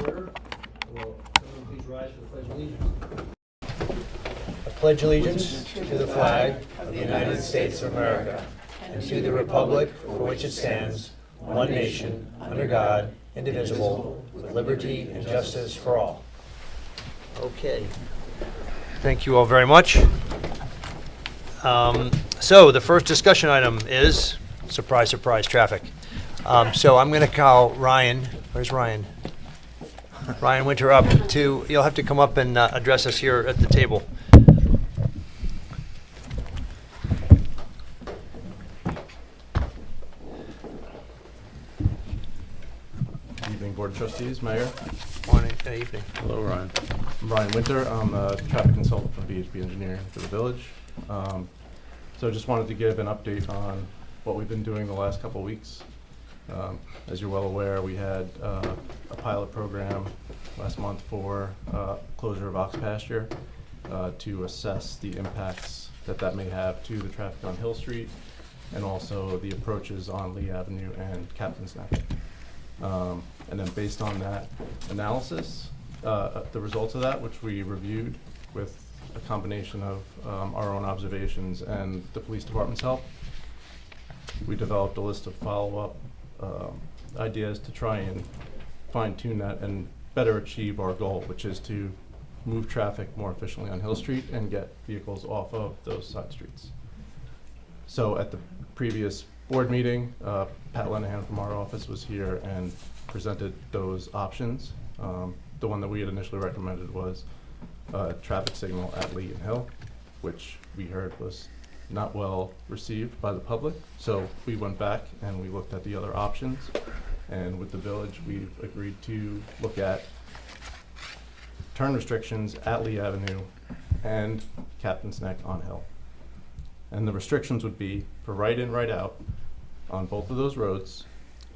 order. Will someone please rise for the Pledge of Allegiance? I pledge allegiance to the flag of the United States of America and to the republic for which it stands, one nation, under God, indivisible, with liberty and justice for all. Okay. Thank you all very much. So the first discussion item is, surprise, surprise, traffic. So I'm going to call Ryan. Where's Ryan? Ryan Winter up to, you'll have to come up and address us here at the table. Evening, Board of Trustees, Mayor. Morning, good evening. Hello, Ryan. I'm Ryan Winter. I'm a traffic consultant from VHB Engineering for the village. So just wanted to give an update on what we've been doing the last couple of weeks. As you're well aware, we had a pilot program last month for closure of ox pasture to assess the impacts that may have to the traffic on Hill Street and also the approaches on Lee Avenue and Captain's Neck. And then based on that analysis, the results of that, which we reviewed with a combination of our own observations and the police department's help, we developed a list of follow-up ideas to try and fine-tune that and better achieve our goal, which is to move traffic more efficiently on Hill Street and get vehicles off of those side streets. So at the previous board meeting, Pat Lenahan from our office was here and presented those options. The one that we had initially recommended was a traffic signal at Lee and Hill, which we heard was not well received by the public. So we went back and we looked at the other options. And with the village, we've agreed to look at turn restrictions at Lee Avenue and Captain's Neck on Hill. And the restrictions would be for right in, right out on both of those roads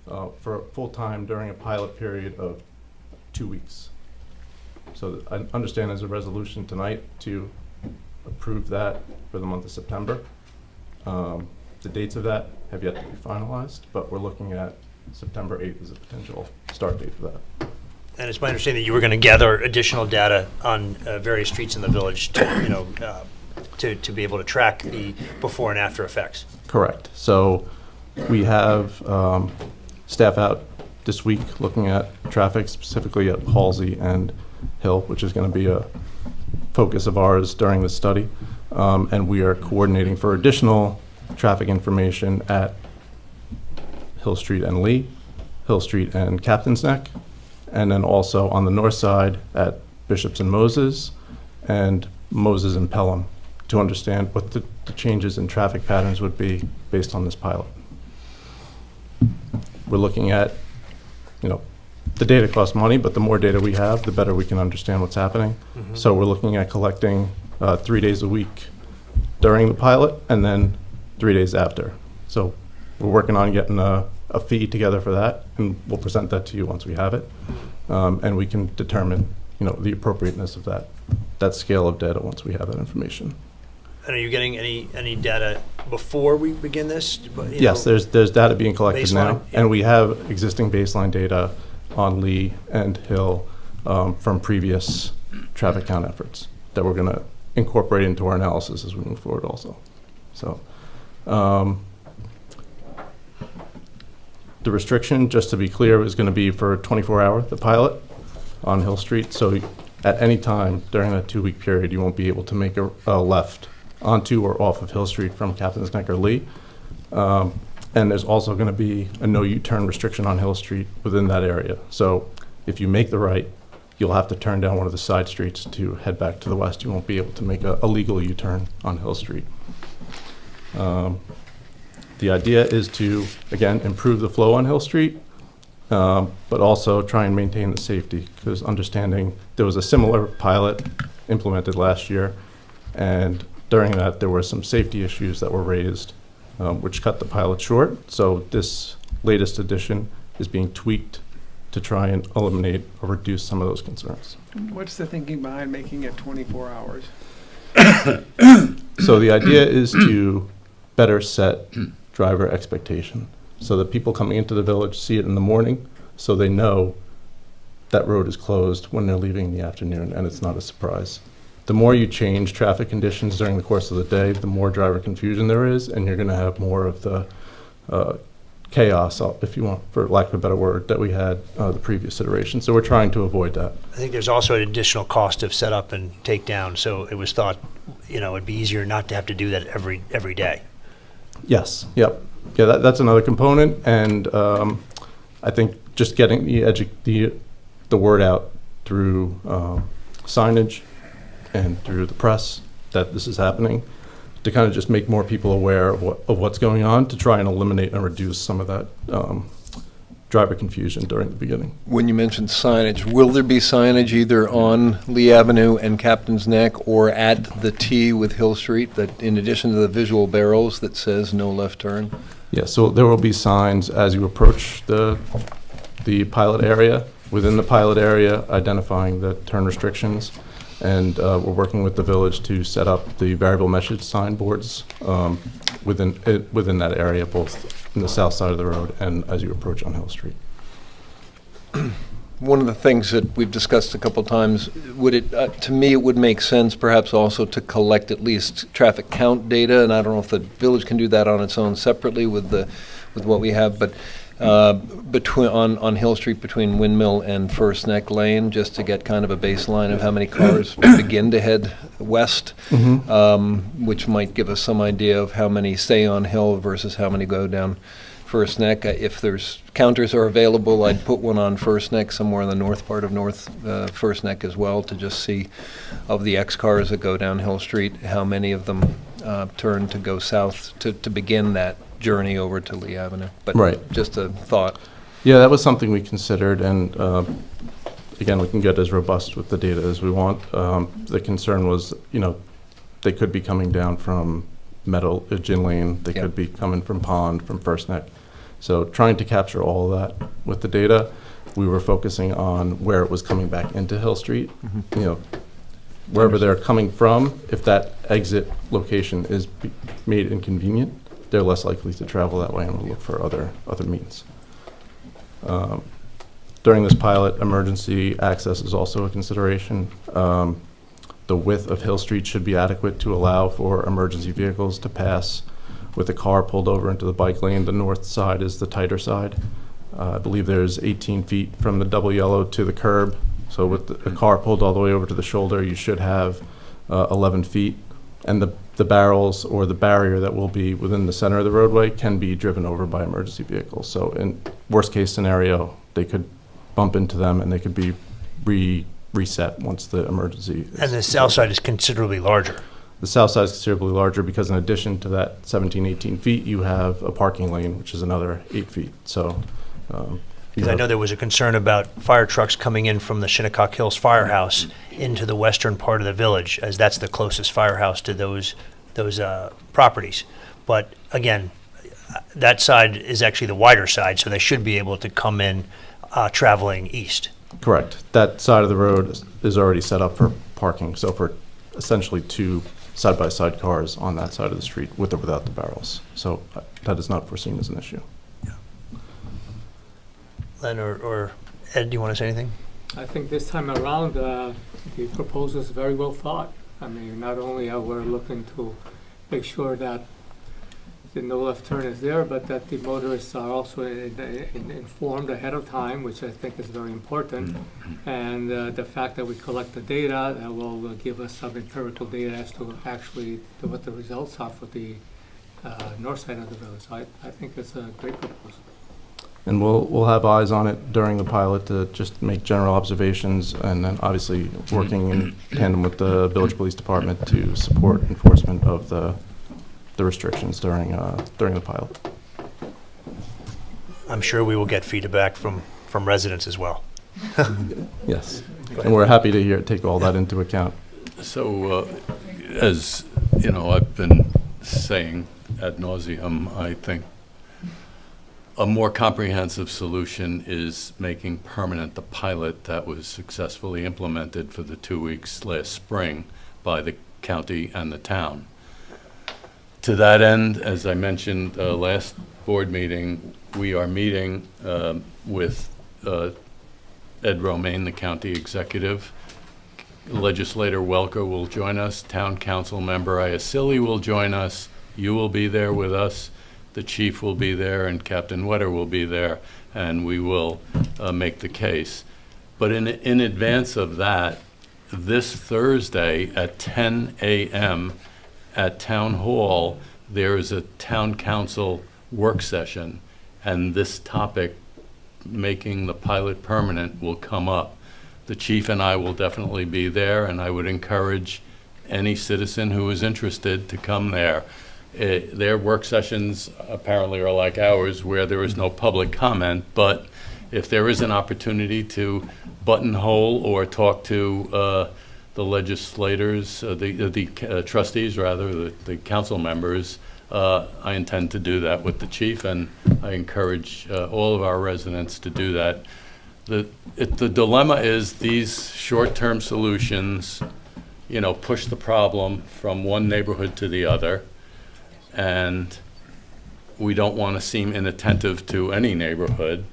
for full time during a pilot period of 2 weeks. So I understand there's a resolution tonight to approve that for the month of September. The dates of that have yet to be finalized, but we're looking at September 8th as a potential start date for that. And it's my understanding that you were going to gather additional data on various streets in the village to, to be able to track the before and after effects. Correct. So we have staff out this week looking at traffic, specifically at Halsey and Hill, which is going to be a focus of ours during this study. And we are coordinating for additional traffic information at Hill Street and Lee, Hill Street and Captain's Neck, and then also on the north side at Bishops and Moses and Moses and Pelham to understand what the changes in traffic patterns would be based on this pilot. We're looking at, the data costs money, but the more data we have, the better we can understand what's happening. Mm-hmm. So we're looking at collecting 3 days a week during the pilot and then 3 days after. So we're working on getting a feed together for that, and we'll present that to you once we have it. And we can determine, the appropriateness of that scale of data once we have that information. And are you getting any data before we begin this? Yes, there's data being collected baseline, now, yeah. And we have existing baseline data on Lee and Hill from previous traffic count efforts that we're going to incorporate into our analysis as we move forward also. So the restriction, just to be clear, is going to be for 24-hour, the pilot on Hill Street. So at any time during that 2-week period, you won't be able to make a left onto or off of Hill Street from Captain's Neck or Lee. And there's also going to be a no U-turn restriction on Hill Street within that area. So if you make the right, you'll have to turn down one of the side streets to head back to the west. You won't be able to make a legal U-turn on Hill Street. The idea is to, again, improve the flow on Hill Street, but also try and maintain the safety, because understanding there was a similar pilot implemented last year, and during that there were some safety issues that were raised, which cut the pilot short. So this latest edition is being tweaked to try and eliminate or reduce some of those concerns. What's the thinking behind making it 24 hours? So the idea is to better set driver expectation so that people coming into the village see it in the morning, so they know that road is closed when they're leaving in the afternoon, and it's not a surprise. The more you change traffic conditions during the course of the day, the more driver confusion there is, and you're going to have more of the chaos, if you want, for lack of a better word, that we had the previous iteration. So we're trying to avoid that. I think there's also an additional cost of setup and takedown, so it was thought, it'd be easier not to have to do that every day. Yes, yep. Yeah, that's another component, and I think just getting the word out through signage and through the press that this is happening, to kind of just make more people aware of what's going on, to try and eliminate and reduce some of that driver confusion during the beginning. When you mentioned signage, will there be signage either on Lee Avenue and Captain's Neck or at the T with Hill Street that, in addition to the visual barrels, that says no left turn? Yeah, so there will be signs as you approach the pilot area, within the pilot area, identifying the turn restrictions. And we're working with the village to set up the variable message signboards within that area, both in the south side of the road and as you approach on Hill Street. One of the things that we've discussed a couple times, to me, it would make sense perhaps also to collect at least traffic count data, and I don't know if the village can do that on its own separately with what we have, but on Hill Street between Windmill and First Neck Lane, just to get kind of a baseline of how many cars begin to head west, which might give us some idea of how many stay on Hill versus how many go down First Neck. If there's counters are available, I'd put one on First Neck somewhere in the north part of First Neck as well, to just see of the X cars that go down Hill Street, how many of them turn to go south to begin that journey over to Lee Avenue. But right. Just a thought. Yeah, that was something we considered, and again, we can get as robust with the data as we want. The concern was, they could be coming down from Gin Lane, they could be coming from Pond, from First Neck. So trying to capture all of that with the data, we were focusing on where it was coming back into Hill Street. Wherever they're coming from, if that exit location is made inconvenient, they're less likely to travel that way and will look for other means. During this pilot, emergency access is also a consideration. The width of Hill Street should be adequate to allow for emergency vehicles to pass. With a car pulled over into the bike lane, the north side is the tighter side. I believe there's 18 feet from the double yellow to the curb. So with a car pulled all the way over to the shoulder, you should have 11 feet. And the barrels or the barrier that will be within the center of the roadway can be driven over by emergency vehicles. So in worst case scenario, they could bump into them and they could be reset once the emergency is. And the south side is considerably larger. The south side is considerably larger because in addition to that 17, 18 feet, you have a parking lane, which is another 8 feet. So, because I know there was a concern about fire trucks coming in from the Shinnecock Hills Firehouse into the western part of the village, as that's the closest firehouse to those properties. But again, that side is actually the wider side, so they should be able to come in traveling east. Correct. That side of the road is already set up for parking, so for essentially two side-by-side cars on that side of the street, with or without the barrels. So that is not foreseen as an issue. Len or Ed, do you want to say anything? I think this time around, the proposal is very well thought. I mean, not only are we looking to make sure that the no left turn is there, but that the motorists are also informed ahead of time, which I think is very important. And the fact that we collect the data, that will give us some empirical data as to actually what the results are for the north side of the road. So I think it's a great proposal. And we'll have eyes on it during the pilot to just make general observations, and then obviously working in tandem with the village police department to support enforcement of the restrictions during the pilot. I'm sure we will get feedback from residents as well. Yes, and we're happy to take all that into account. So, as you know, I've been saying ad nauseum, I think a more comprehensive solution is making permanent the pilot that was successfully implemented for the 2 weeks last spring by the county and the town. To that end, as I mentioned last board meeting, we are meeting with Ed Romaine, the county executive. Legislator Welker will join us. Town council member Iacilli will join us. You will be there with us. The chief will be there, and Captain Wetter will be there, and we will make the case. But in advance of that, this Thursday at 10 a.m. at Town Hall, there is a town council work session, and this topic, making the pilot permanent, will come up. The chief and I will definitely be there, and I would encourage any citizen who is interested to come there. Their work sessions apparently are like ours, where there is no public comment, but if there is an opportunity to buttonhole or talk to the legislators, the trustees rather, the council members, I intend to do that with the chief, and I encourage all of our residents to do that. The dilemma is these short-term solutions, push the problem from one neighborhood to the other, and we don't want to seem inattentive to any neighborhood,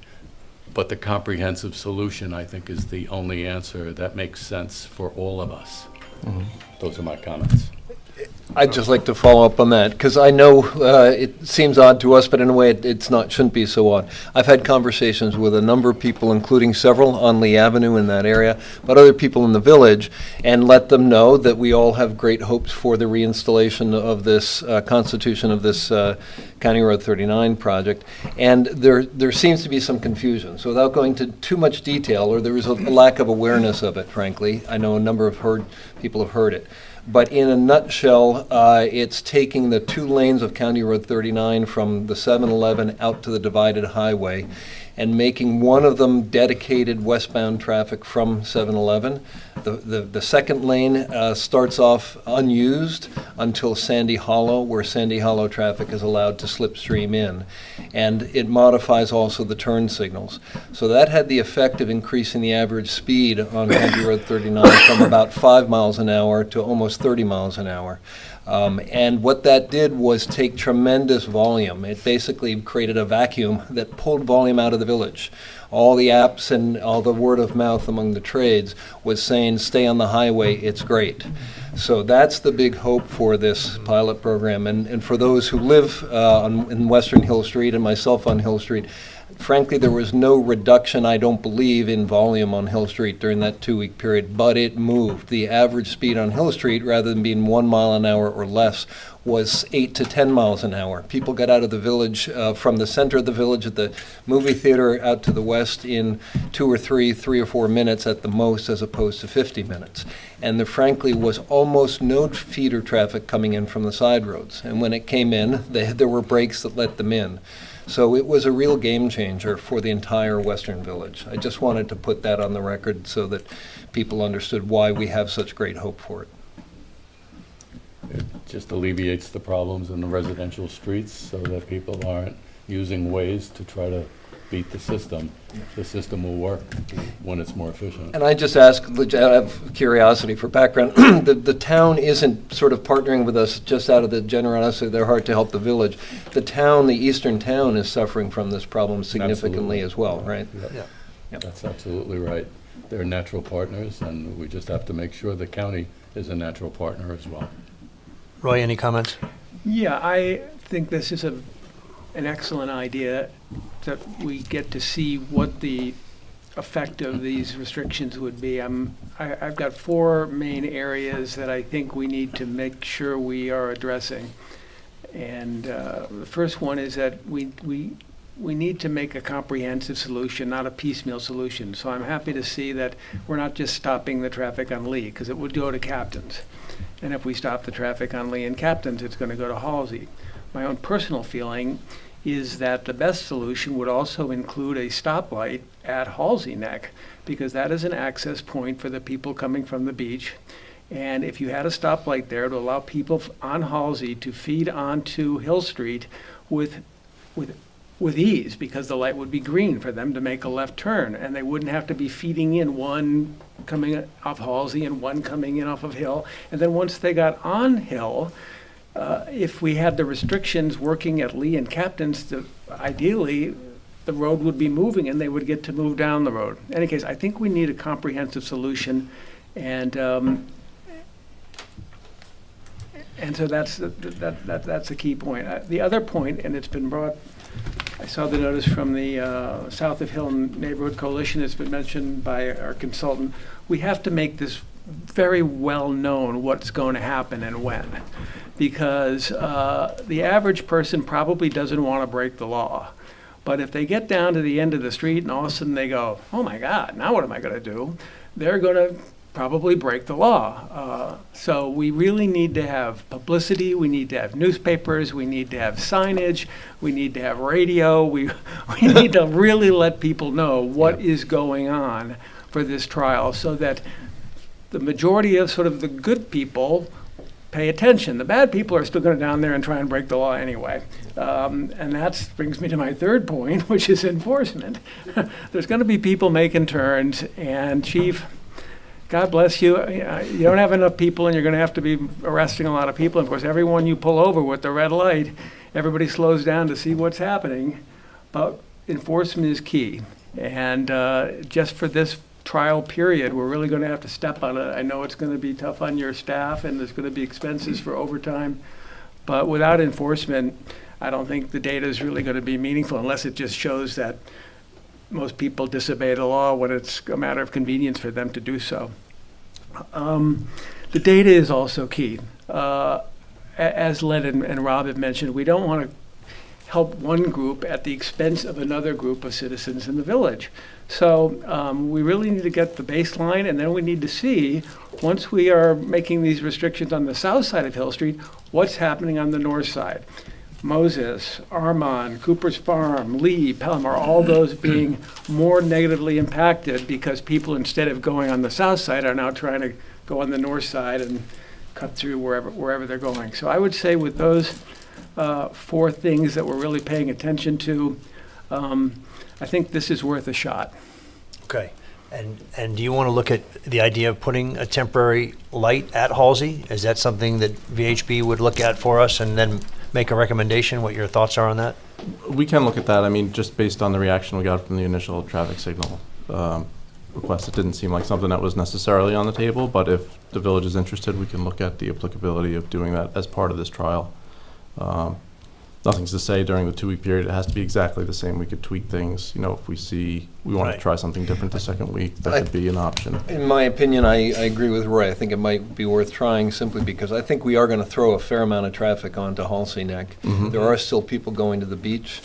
but the comprehensive solution, I think, is the only answer that makes sense for all of us. Those are my comments. I'd just like to follow up on that, because I know it seems odd to us, but in a way shouldn't be so odd. I've had conversations with a number of people, including several on Lee Avenue in that area, but other people in the village, and let them know that we all have great hopes for the reinstallation of this constitution of this County Road 39 project. And there seems to be some confusion. So without going into too much detail, or there is a lack of awareness of it, frankly. I know a number of people have heard it. But in a nutshell, it's taking the 2 lanes of County Road 39 from the 7-Eleven out to the divided highway and making one of them dedicated westbound traffic from 7-Eleven. The second lane starts off unused until Sandy Hollow, where Sandy Hollow traffic is allowed to slipstream in. And it modifies also the turn signals. So that had the effect of increasing the average speed on County Road 39 from about 5 miles an hour to almost 30 miles an hour. And what that did was take tremendous volume. It basically created a vacuum that pulled volume out of the village. All the apps and all the word of mouth among the trades was saying, stay on the highway, it's great. So that's the big hope for this pilot program. And for those who live in Western Hill Street and myself on Hill Street, frankly, there was no reduction, I don't believe, in volume on Hill Street during that 2-week period, but it moved. The average speed on Hill Street, rather than being 1 mile an hour or less, was 8 to 10 miles an hour. People got out of the village, from the center of the village at the movie theater out to the west in 3 or 4 minutes at the most, as opposed to 50 minutes. And there frankly was almost no feeder traffic coming in from the side roads. And when it came in, there were brakes that let them in. So it was a real game changer for the entire Western Village. I just wanted to put that on the record so that people understood why we have such great hope for it. It just alleviates the problems in the residential streets so that people aren't using ways to try to beat the system. The system will work when it's more efficient. And I just ask, out of curiosity for background, the town isn't sort of partnering with us just out of the generosity of their heart to help the village. The town, the eastern town, is suffering from this problem significantly as well, right? Yep. Yeah. Yep. That's absolutely right. They're natural partners, and we just have to make sure the county is a natural partner as well. Roy, any comments? Yeah, I think this is an excellent idea, that we get to see what the effect of these restrictions would be. I've got 4 main areas that I think we need to make sure we are addressing. And the first one is that we need to make a comprehensive solution, not a piecemeal solution. So I'm happy to see that we're not just stopping the traffic on Lee, because it would go to Captain's. And if we stop the traffic on Lee and Captain's, it's going to go to Halsey. My own personal feeling is that the best solution would also include a stoplight at Halsey Neck, because that is an access point for the people coming from the beach. And if you had a stoplight there to allow people on Halsey to feed onto Hill Street with ease, because the light would be green for them to make a left turn, and they wouldn't have to be feeding in one coming off Halsey and one coming in off of Hill. And then once they got on Hill, if we had the restrictions working at Lee and Captain's, ideally the road would be moving and they would get to move down the road. In any case, I think we need a comprehensive solution, and so that's a key point. The other point, and it's been brought, I saw the notice from the South of Hill Neighborhood Coalition, it's been mentioned by our consultant, we have to make this very well known what's going to happen and when. Because the average person probably doesn't want to break the law. But if they get down to the end of the street and all of a sudden they go, oh my God, now what am I going to do? They're going to probably break the law. So we really need to have publicity, we need to have newspapers, we need to have signage, we need to have radio, we need to really let people know what is going on for this trial, so that the majority of sort of the good people pay attention. The bad people are still going to down there and try and break the law anyway. And that brings me to my third point, which is enforcement. There's going to be people making turns, and Chief, God bless you, you don't have enough people and you're going to have to be arresting a lot of people. And of course, everyone you pull over with the red light, everybody slows down to see what's happening. But enforcement is key. And just for this trial period, we're really going to have to step on it. I know it's going to be tough on your staff and there's going to be expenses for overtime. But without enforcement, I don't think the data is really going to be meaningful unless it just shows that most people disobey the law when it's a matter of convenience for them to do so. The data is also key. As Len and Rob have mentioned, we don't want to help one group at the expense of another group of citizens in the village. So we really need to get the baseline, and then we need to see, once we are making these restrictions on the south side of Hill Street, what's happening on the north side. Moses, Armand, Cooper's Farm, Lee, Pelham, are all those being more negatively impacted because people, instead of going on the south side, are now trying to go on the north side and cut through wherever they're going. So I would say with those four things that we're really paying attention to, I think this is worth a shot. Okay. And do you want to look at the idea of putting a temporary light at Halsey? Is that something that VHB would look at for us and then make a recommendation? What your thoughts are on that? We can look at that. I mean, just based on the reaction we got from the initial traffic signal request, it didn't seem like something that was necessarily on the table, but if the village is interested, we can look at the applicability of doing that as part of this trial. Nothing's to say during the 2-week period it has to be exactly the same. We could tweak things. You know, if we see we want Right. to try something different the second week, that could be an option. In my opinion, I agree with Roy. I think it might be worth trying simply because I think we are going to throw a fair amount of traffic onto Halsey Neck. Mhm. There are still people going to the beach,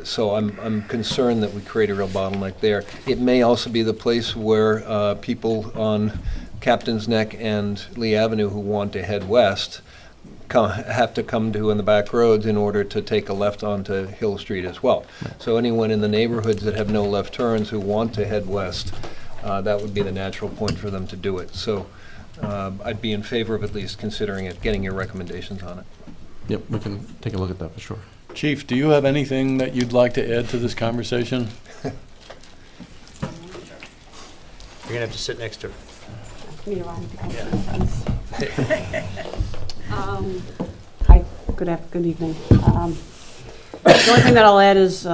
so I'm concerned that we create a real bottleneck there. It may also be the place where people on Captain's Neck and Lee Avenue who want to head west have to come to in the back roads in order to take a left onto Hill Street as well. So anyone in the neighborhoods that have no left turns who want to head west, that would be the natural point for them to do it. So I'd be in favor of at least considering it, getting your recommendations on it. Yep, we can take a look at that for sure. Chief, do you have anything that you'd like to add to this conversation? You're going to have to sit next to her. Me around the company. Hi, good evening. The only thing that I'll add is,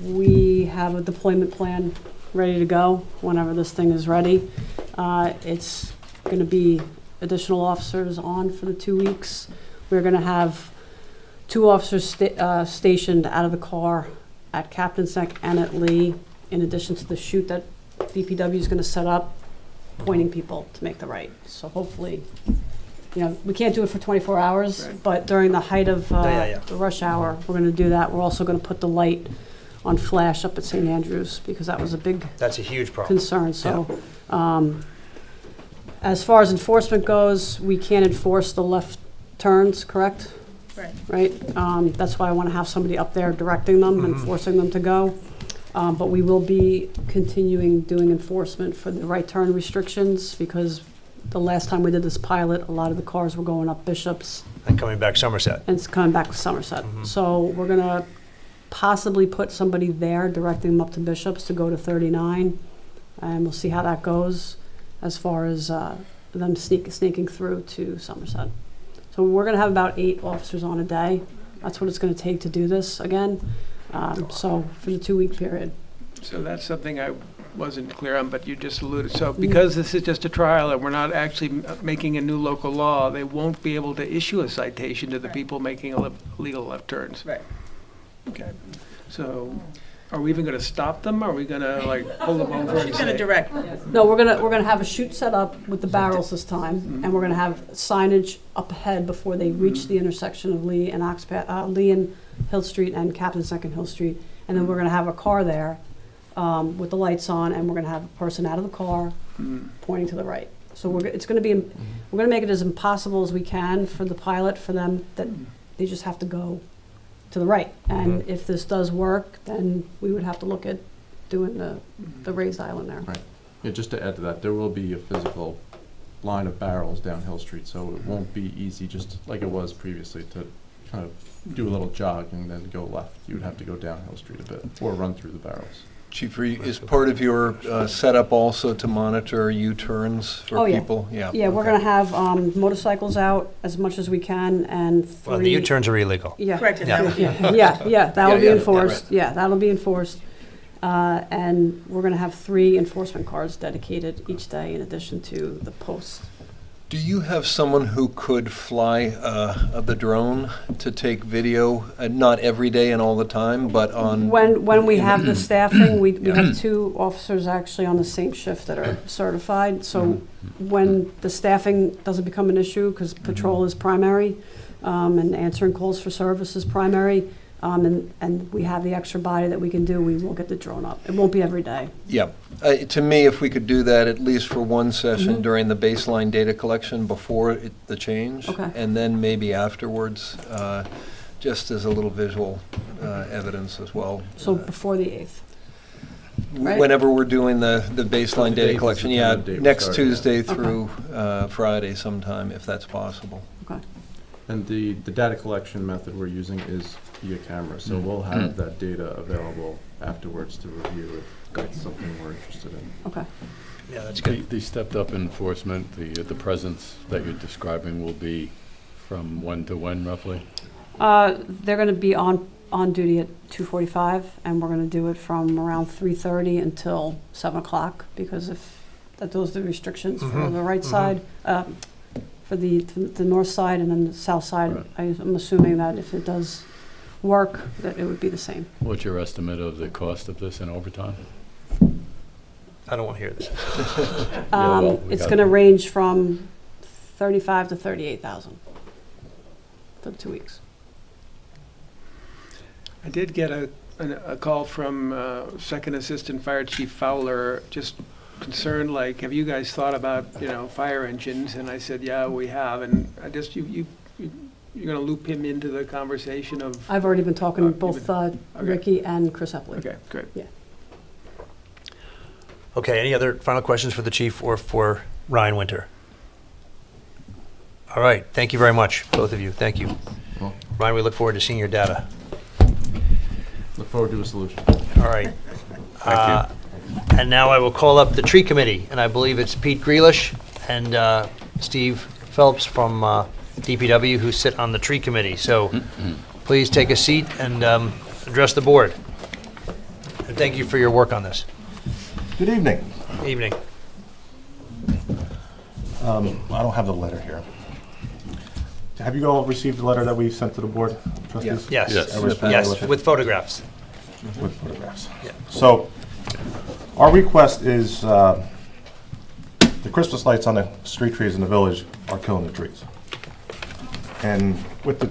we have a deployment plan ready to go whenever this thing is ready. It's going to be additional officers on for the 2 weeks. We're going to have 2 officers stationed out of the car at Captain's Neck and at Lee, in addition to the chute that DPW is going to set up, pointing people to make the right. So hopefully, we can't do it for 24 hours, Right. but during the height of Yeah. the rush hour, we're going to do that. We're also going to put the light on flash up at St. Andrews because that was a big That's a huge problem. concern. So as far as enforcement goes, we can't enforce the left turns, correct? Right? That's why I want to have somebody up there directing them and forcing them to go. But we will be continuing doing enforcement for the right turn restrictions because the last time we did this pilot, a lot of the cars were going up Bishops And coming back Somerset. and it's coming back to Somerset. So we're going to possibly put somebody there directing them up to Bishops to go to 39. And we'll see how that goes as far as them sneaking through to Somerset. So we're going to have about 8 officers on a day. That's what it's gonna take to do this again. So for the 2-week period. So that's something I wasn't clear on, but you just alluded. So because this is just a trial and we're not actually making a new local law, they won't be able to issue a citation to the people making illegal left turns. Right. Okay. So are we even going to stop them? Are we going to like pull them over and She's going to say? direct. No, we're gonna have a chute set up with the barrels this time, and we're gonna have signage up ahead before they reach the intersection of Lee and Lee and Hill Street and Captain Second Hill Street, and then we're gonna have a car there with the lights on, and we're gonna have a person out of the car pointing to the right. So we're gonna make it as impossible as we can for the pilot, for them, that they just have to go to the right. And if this does work, then we would have to look at doing the raised island there. Right. Yeah, just to add to that, there will be a physical line of barrels down Hill Street, so it won't be easy, just like it was previously, to kind of do a little jog and then go left. You would have to go down Hill Street a bit or run through the barrels. Chief, is part of your setup also to monitor U-turns for Oh, yeah. people? Yeah, we're gonna have motorcycles out as much as we can, and Well, the U-turns are illegal. Yeah. Correct. Yeah, that'll be yeah, enforced. Yeah, that'll be enforced. And we're gonna have 3 enforcement cars dedicated each day in addition to the posts. Do you have someone who could fly the drone to take video, not every day and all the time, but on? When we have the staffing, we have 2 officers actually on the same shift that are certified. So when the staffing doesn't become an issue, because patrol is primary, and answering calls for service is primary, and we have the extra body that we can do, we will get the drone up. It won't be every day. Yeah. To me, if we could do that at least for one session during the baseline data collection before the change, Okay. and then maybe afterwards, just as a little visual evidence as well. So before the 8th. Right. Whenever we're doing the baseline The data date collection, is yeah, the date we next start, yeah. Tuesday through Friday sometime, if that's possible. Okay. And the data collection method we're using is via camera, so we'll have that data available afterwards to review if that's something we're interested in. Okay. Yeah, that's good. The stepped-up enforcement, the presence that you're describing will be from when to when roughly? They're going to be on duty at 2:45, and we're going to do it from around 3:30 until 7 o'clock, because those are the restrictions for the right side, for the north side, and then the south side. Right. I'm assuming that if it does work, that it would be the same. What's your estimate of the cost of this in overtime? I don't want to hear this. well, we It's got going to it. range from 35 to 38,000 for the 2 weeks. I did get a call from Second Assistant Fire Chief Fowler, just concerned, like, have you guys thought about, fire engines? And I said, yeah, we have. And I just, you're going to loop him into the conversation of, I've already been talking to you've both okay. Ricky and Chris Epley. Okay, great. Okay, any other final questions for the chief or for Ryan Winter? All right, thank you very much, both of you. Thank you. Well, Ryan, we look forward to seeing your data. look forward to a solution. All right. And now I will call up the tree committee, and I believe it's Pete Grealish and Steve Phelps from DPW who sit on the tree committee. So please take a seat and address the board. And thank you for your work on this. Good evening. Evening. I don't have the letter here. Have you all received the letter that we sent to the board, trustees? Yes. Yes. Everyone's familiar Yes, with it? with photographs. With photographs. Yeah. So, our request is, the Christmas lights on the street trees in the village are killing the trees. And with the,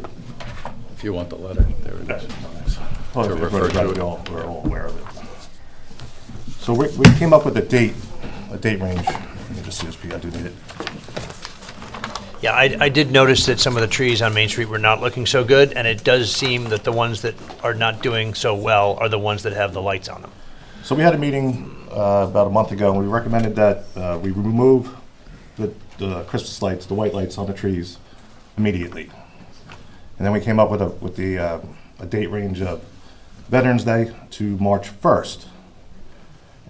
If you want the letter, there it is. well, To if refer to it. we're all aware of it. So we came up with a date range. Let me just see this, Pete, I do need it. Yeah, I did notice that some of the trees on Main Street were not looking so good, and it does seem that the ones that are not doing so well are the ones that have the lights on them. So we had a meeting about a month ago, and we recommended that we remove the Christmas lights, the white lights on the trees immediately. And then we came up with a date range of Veterans Day to March 1st.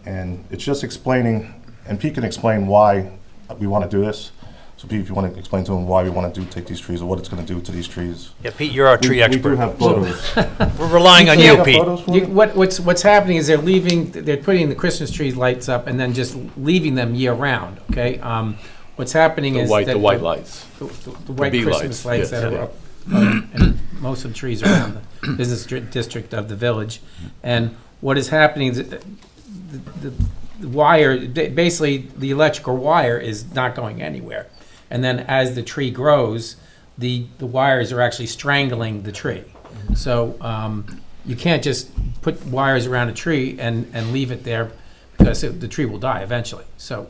And it's just explaining, and Pete can explain why we want to do this. So Pete, if you want to explain to them why we want to take these trees or what it's going to do to these trees. Yeah, Pete, you're our tree We expert. do have photos. We're relying on You you, got Pete. photos for You, it? what's happening is they're putting the Christmas tree lights up and then just leaving them year round, okay? What's happening The is white, that the white lights. the white bee Christmas lights lights, that yes. are up, and most of the trees around the business district of the village. And what is happening is that the wire, basically, the electrical wire is not going anywhere. And then as the tree grows, the wires are actually strangling the tree. So you can't just put wires around a tree and leave it there because the tree will die eventually. So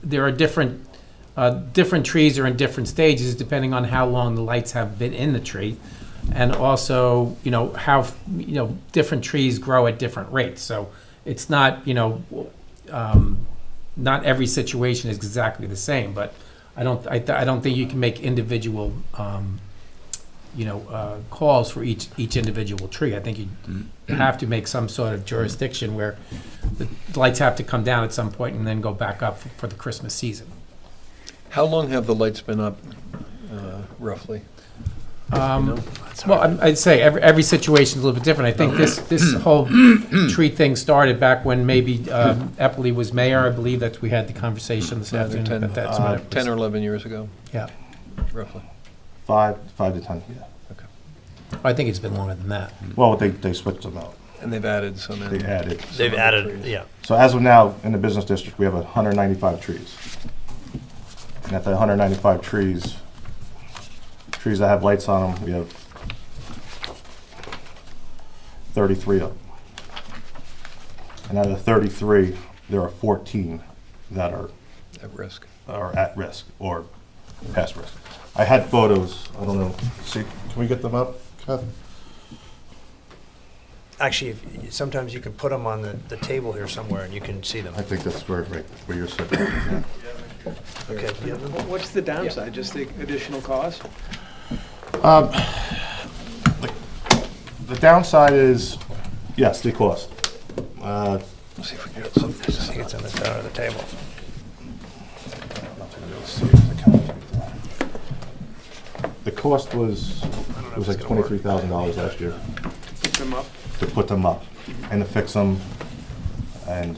there are different trees are in different stages depending on how long the lights have been in the tree, and also how different trees grow at different rates. So it's not not every situation is exactly the same, but I don't think you can make individual calls for each individual tree. I think you have to make some sort of jurisdiction where the lights have to come down at some point and then go back up for the Christmas season. How long have the lights been up, roughly? Well, I'd say every situation is a little bit different. I think this whole tree thing started back when maybe Eppley was mayor. I believe that we had the conversation this afternoon. 10, but that's when it was- 10 or 11 years ago, Yeah, roughly. 5 to 10, yeah. I think it's been longer than that. Well, they switched them out. And they've added some in. They added. They've added, yeah. So as of now, in the business district, we have 195 trees. And at the 195 trees that have lights on them, we have 33 of them. And out of the 33, there are 14 that are At risk. at risk or past risk. I had photos, I don't know, see, can we get them up, Kathy? Actually, sometimes you can put them on the table here somewhere and you can see them. I think that's where you're sitting. Okay. do you have them? What's the downside? Just the additional cost? The downside is, yes, the cost. Let's see if we can get some. I think it's on the center of the table. The cost was like $23,000 last year Put them up? to put them up and to fix them, and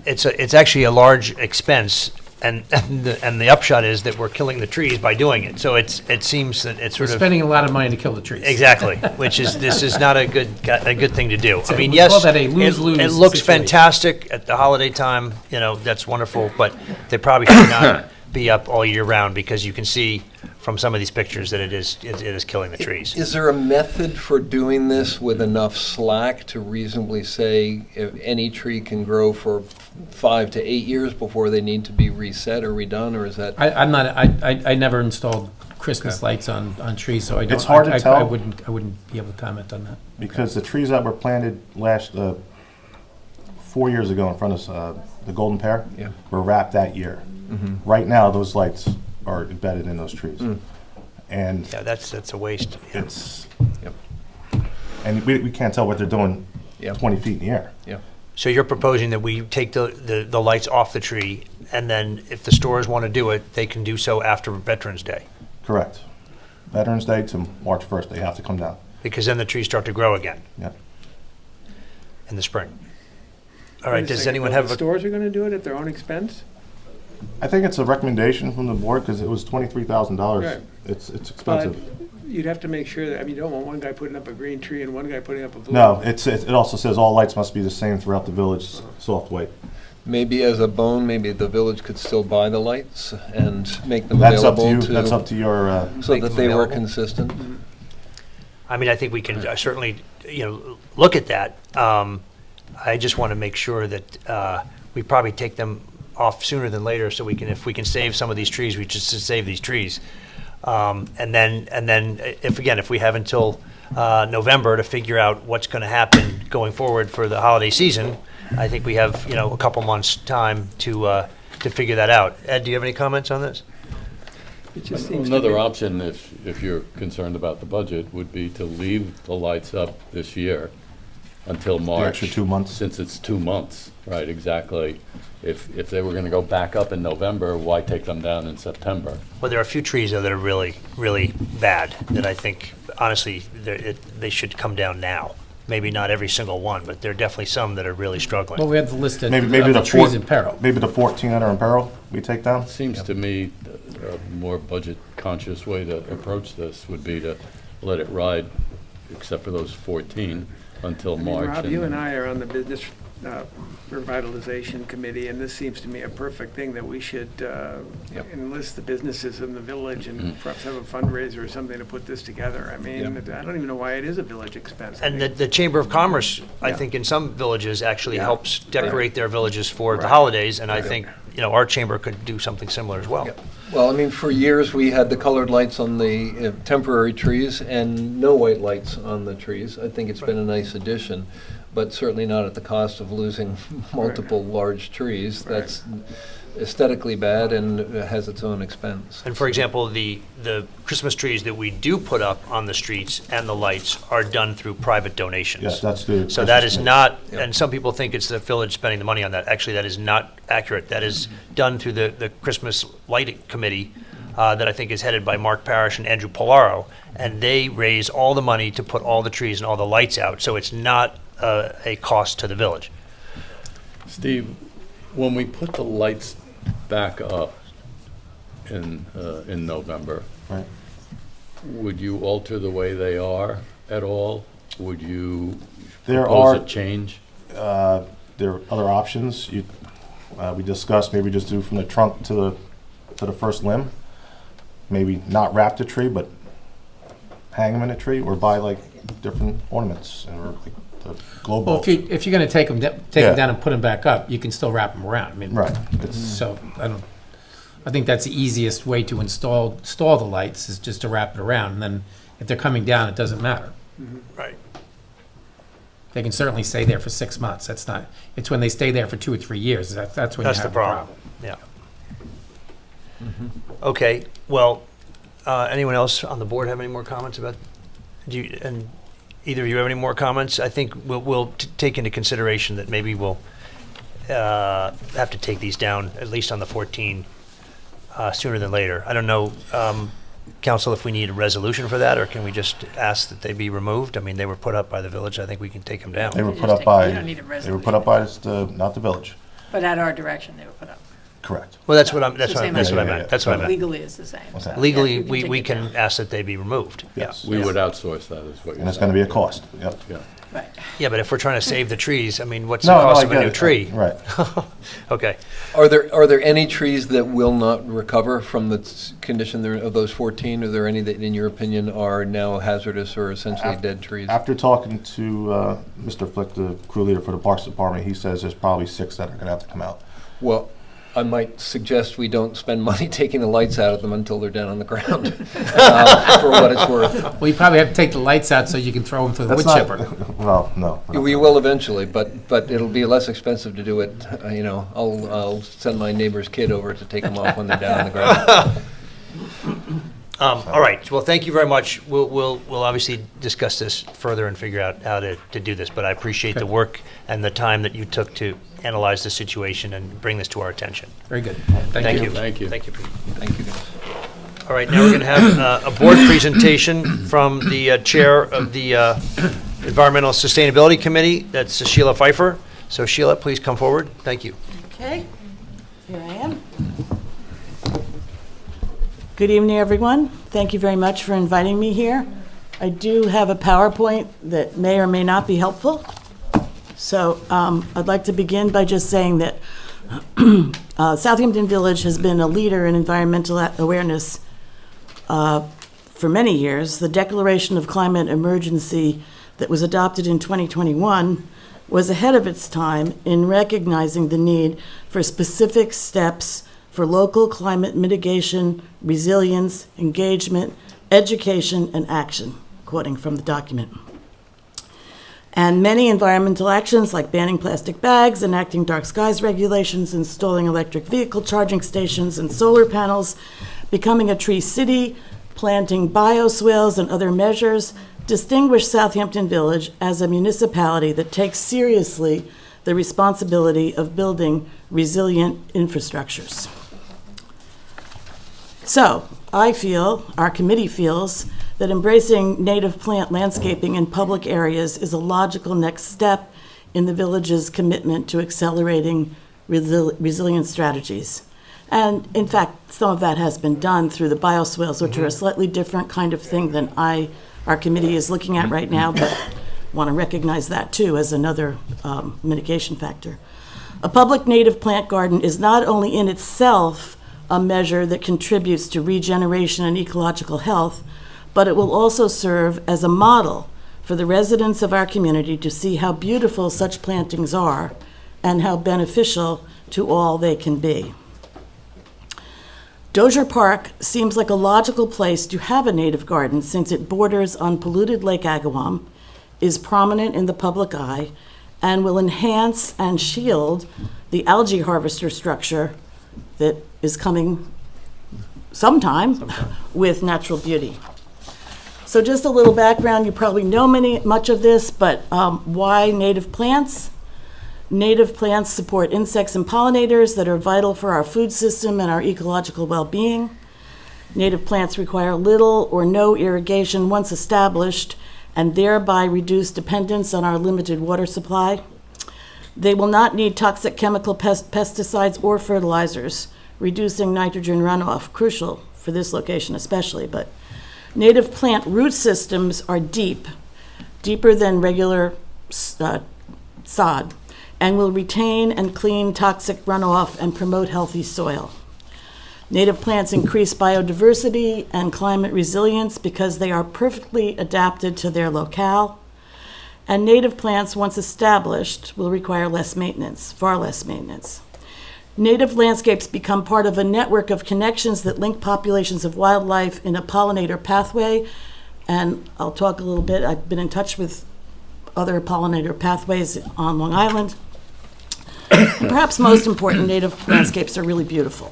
It's actually a large expense, and the upshot is that we're killing the trees by doing it. So it seems that it's We're sort of spending a lot of money to kill the trees. exactly, this is not a good thing to do. I mean, we yes, call that a lose-lose it looks situation. fantastic at the holiday time. That's wonderful, but they probably should not be up all year round because you can see from some of these pictures that it is killing the trees. Is there a method for doing this with enough slack to reasonably say if any tree can grow for 5 to 8 years before they need to be reset or redone, or is that? I never installed Christmas lights on trees, so I don't. It's hard to tell. I wouldn't be able to comment on that. because the trees that were planted 4 years ago in front of the golden pear Yeah. were wrapped that year. Right now, those lights are embedded in those trees. And Yeah, that's a waste. Yeah. it's, Yep. and we can't tell what they're doing Yeah. 20 feet in the air. Yeah. So you're proposing that we take the lights off the tree, and then if the stores want to do it, they can do so after Veterans Day, Correct. Veterans Day to March 1st, they have to come down. because then the trees start to grow again Yep. in the spring. All right, Wait a does second, anyone the have a, stores are gonna do it at their own expense? I think it's a recommendation from the board because it was $23,000. Right. It's But expensive. you'd have to make sure that, you don't want one guy putting up a green tree and one guy putting up a blue. No, it also says all lights must be the same throughout the village, soft white. Maybe as a bone, maybe the village could still buy the lights and make them That's up to available you, that's up to your, so Make that them they were available? consistent. I mean, I think we can certainly, look at that. I just want to make sure that we probably take them off sooner than later, so if we can save some of these trees, we just save these trees. And then if we have until November to figure out what's going to happen going forward for the holiday season, I think we have, a couple months' time to figure that out. Ed, do you have any comments on this? It just seems to Another me- option, if you're concerned about the budget, would be to leave the lights up this year until March. extra 2 months. Since it's 2 months, right, exactly. If they were gonna go back up in November, why take them down in September? Well, there are a few trees, though, that are really, really bad, that I think, honestly, they should come down now. Maybe not every single one, but there are definitely some that are really struggling. Well, we have the list of Maybe of the the trees in peril. Maybe the 14 that are in peril, we take down? Seems to me a more budget-conscious way to approach this would be to let it ride, except for those 14, until I mean, March. Rob, you and I are on the business revitalization committee, and this seems to me a perfect thing that we should enlist the businesses in the village and perhaps have a fundraiser or something to put this together. I mean, I don't even know why it is a village expense. I And mean, the Chamber of Commerce, I Yeah. think in some villages actually Yeah. helps decorate their villages for the Right. holidays, and I Right. think, our chamber could do something similar as well. Well, I mean, for years, we had the colored lights on the temporary trees and no white lights on the trees. I think it's been a nice addition, but certainly not at the cost of losing multiple large trees. Right. That's aesthetically bad and it has its own expense. And for example, the Christmas trees that we do put up on the streets and the lights are done through private donations. Yes, that's the. So that is not, Yep. and some people think it's the village spending the money on that. Actually, that is not accurate. That is done through the Christmas Lighting Committee that I think is headed by Mark Parrish and Andrew Polaro. And they raise all the money to put all the trees and all the lights out. So it's not a cost to the village. Steve, when we put the lights back up in November, Right. would you alter the way they are at all? Would you There propose are- a change? There are other options. We discussed maybe just do from the trunk to the first limb. Maybe not wrap the tree, but hang them in a tree, or buy like different ornaments or like the glow Well, bulbs. if you're going to take them Yeah. down and put them back up, you can still wrap them around. I mean, Right. It's, So I think that's the easiest way to install the lights is just to wrap it around. And then if they're coming down, it doesn't matter. Right. They can certainly stay there for 6 months. It's when they stay there for 2 or 3 years. That's when That's you the have a problem. problem. Yeah. Okay, well, anyone else on the board have any more comments about, and either of you have any more comments? I think we'll take into consideration that maybe we'll have to take these down, at least on the 14, sooner than later. I don't know, council, if we need a resolution for that, or can we just ask that they be removed? I mean, they were put up by the village, I think we can take them down. they were You put just up take- by. you don't need a They were put up by not the village. But at our direction, they were put up. Correct. Well, that's what I Same meant, idea. that's what I meant. Legally, it's the same. What's that? Legally, Yeah, you we take it can down. ask that they be removed. Yes. We would outsource that, is what you're saying. And it's going to be a cost. Yep. Yeah. Right. Yeah, but if we're trying to save the trees, I mean, what's the No, cost I of a get new it. tree? Right. Okay. Are there any trees that will not recover from the condition of those 14? Are there any that, in your opinion, are now hazardous or essentially dead trees? After talking to Mr. Flick, the crew leader for the Parks Department, he says there's probably 6 that are going to have to come out. Well, I might suggest we don't spend money taking the lights out of them until they're down on the ground, for what it's worth. Well, you probably have to take the lights out so you can throw them through the wood That's chipper. not, well, no. We will eventually, but it'll be less expensive to do it. I'll send my neighbor's kid over to take them off when they're down on the ground. All right, well, thank you very much. We'll obviously discuss this further and figure out how to do this, but I appreciate the Okay. work and the time that you took to analyze the situation and bring this to our attention. Very good. Thank you. Thank you. Thank you, Pete. Thank you, guys. All right, now we're going to have a board presentation from the chair of the Environmental Sustainability Committee. That's Sheila Pfeiffer. So Sheila, please come forward. Thank you. Okay, here I am. Good evening, everyone. Thank you very much for inviting me here. I do have a PowerPoint that may or may not be helpful. So I'd like to begin by just saying that Southampton Village has been a leader in environmental awareness for many years. The Declaration of Climate Emergency that was adopted in 2021 was ahead of its time in recognizing the need for specific steps for local climate mitigation, resilience, engagement, education, and action, quoting from the document. And many environmental actions like banning plastic bags, enacting dark skies regulations, installing electric vehicle charging stations and solar panels, becoming a tree city, planting bioswales and other measures distinguish Southampton Village as a municipality that takes seriously the responsibility of building resilient infrastructures. So, I feel, our committee feels, that embracing native plant landscaping in public areas is a logical next step in the village's commitment to accelerating resilient strategies. And in fact, some of that has been done through the bioswales, which are a slightly different kind of thing than our committee is looking at right now, but want to recognize that too as another mitigation factor. A public native plant garden is not only in itself a measure that contributes to regeneration and ecological health, but it will also serve as a model for the residents of our community to see how beautiful such plantings are and how beneficial to all they can be. Dozier Park seems like a logical place to have a native garden since it borders on polluted Lake Agawam, is prominent in the public eye, and will enhance and shield the algae harvester structure that is coming sometime with natural beauty. So just a little background, you probably know much of this, but why native plants? Native plants support insects and pollinators that are vital for our food system and our ecological well-being. Native plants require little or no irrigation once established and thereby reduce dependence on our limited water supply. They will not need toxic chemical pesticides or fertilizers, reducing nitrogen runoff, crucial for this location especially. But native plant root systems are deep, deeper than regular sod, and will retain and clean toxic runoff and promote healthy soil. Native plants increase biodiversity and climate resilience because they are perfectly adapted to their locale. And native plants, once established, will require less maintenance, far less maintenance. Native landscapes become part of a network of connections that link populations of wildlife in a pollinator pathway. And I'll talk a little bit, I've been in touch with other pollinator pathways on Long Island. And perhaps most important, native landscapes are really beautiful.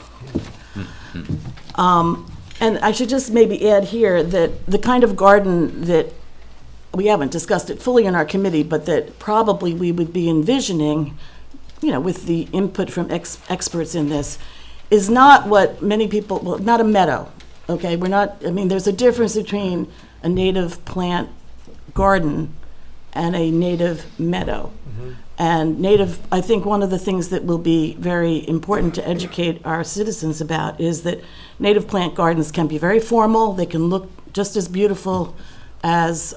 And I should just maybe add here that the kind of garden that, we haven't discussed it fully in our committee, but that probably we would be envisioning, with the input from experts in this, is not what many people, well, not a meadow, okay? There's a difference between a native plant garden and a native meadow. And I think one of the things that will be very important to educate our citizens about is that native plant gardens can be very formal. They can look just as beautiful as,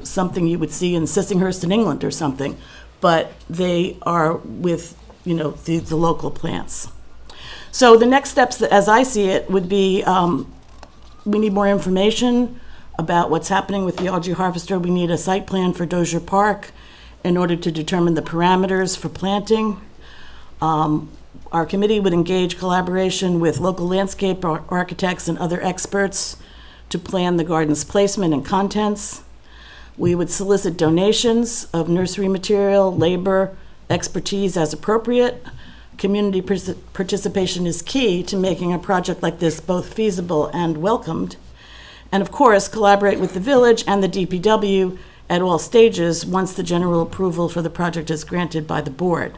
something you would see in Sissinghurst in England or something, but they are with, the local plants. So the next steps, as I see it, would be we need more information about what's happening with the algae harvester. We need a site plan for Dozier Park in order to determine the parameters for planting. Our committee would engage collaboration with local landscape architects and other experts to plan the garden's placement and contents. We would solicit donations of nursery material, labor, expertise as appropriate. Community participation is key to making a project like this both feasible and welcomed. And of course, collaborate with the village and the DPW at all stages once the general approval for the project is granted by the board.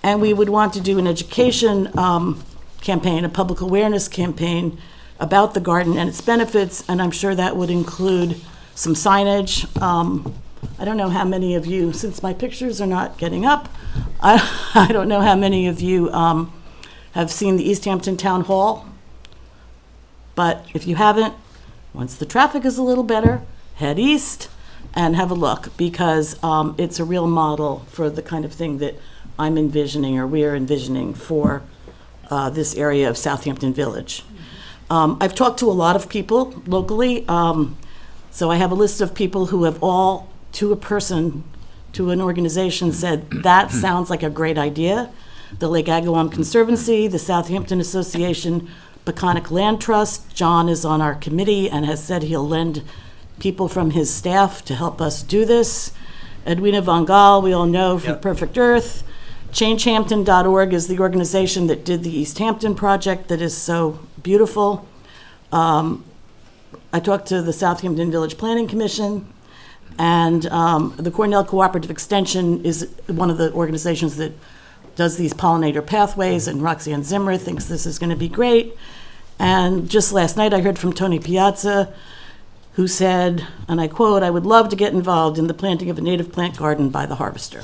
And we would want to do an education campaign, a public awareness campaign about the garden and its benefits, and I'm sure that would include some signage. I don't know how many of you, since my pictures are not getting up, I don't know how many of you have seen the East Hampton Town Hall, but if you haven't, once the traffic is a little better, head east and have a look, because it's a real model for the kind of thing that I'm envisioning, or we're envisioning, for this area of Southampton Village. I've talked to a lot of people locally, so I have a list of people who have all, to a person, to an organization, said, that sounds like a great idea. The Lake Agawam Conservancy, the Southampton Association, Peconic Land Trust. John is on our committee and has said he'll lend people from his staff to help us do this. Edwina Von Gaal, we all know from Perfect Earth. ChangeHampton.org is the organization that did the East Hampton project that is so beautiful. I talked to the Southampton Village Planning Commission, and the Cornell Cooperative Extension is one of the organizations that does these pollinator pathways, and Roxanne Zimmer thinks this is going to be great. And just last night, I heard from Tony Piazza, who said, and I quote, "I would love to get involved in the planting of a native plant garden by the harvester."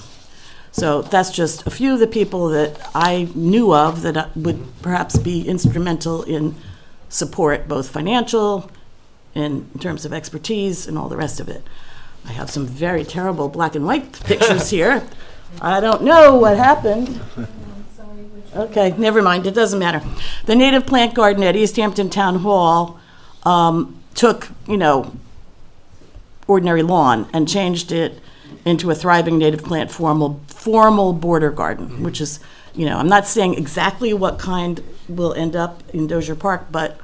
So that's just a few of the people that I knew of that would perhaps be instrumental in support, both financial, in terms of expertise, and all the rest of it. I have some very terrible black and white pictures here. I don't know what happened. Okay, never mind, it doesn't matter. The native plant garden at East Hampton Town Hall took, ordinary lawn and changed it into a thriving native plant formal border garden, which is, I'm not saying exactly what kind will end up in Dozier Park, but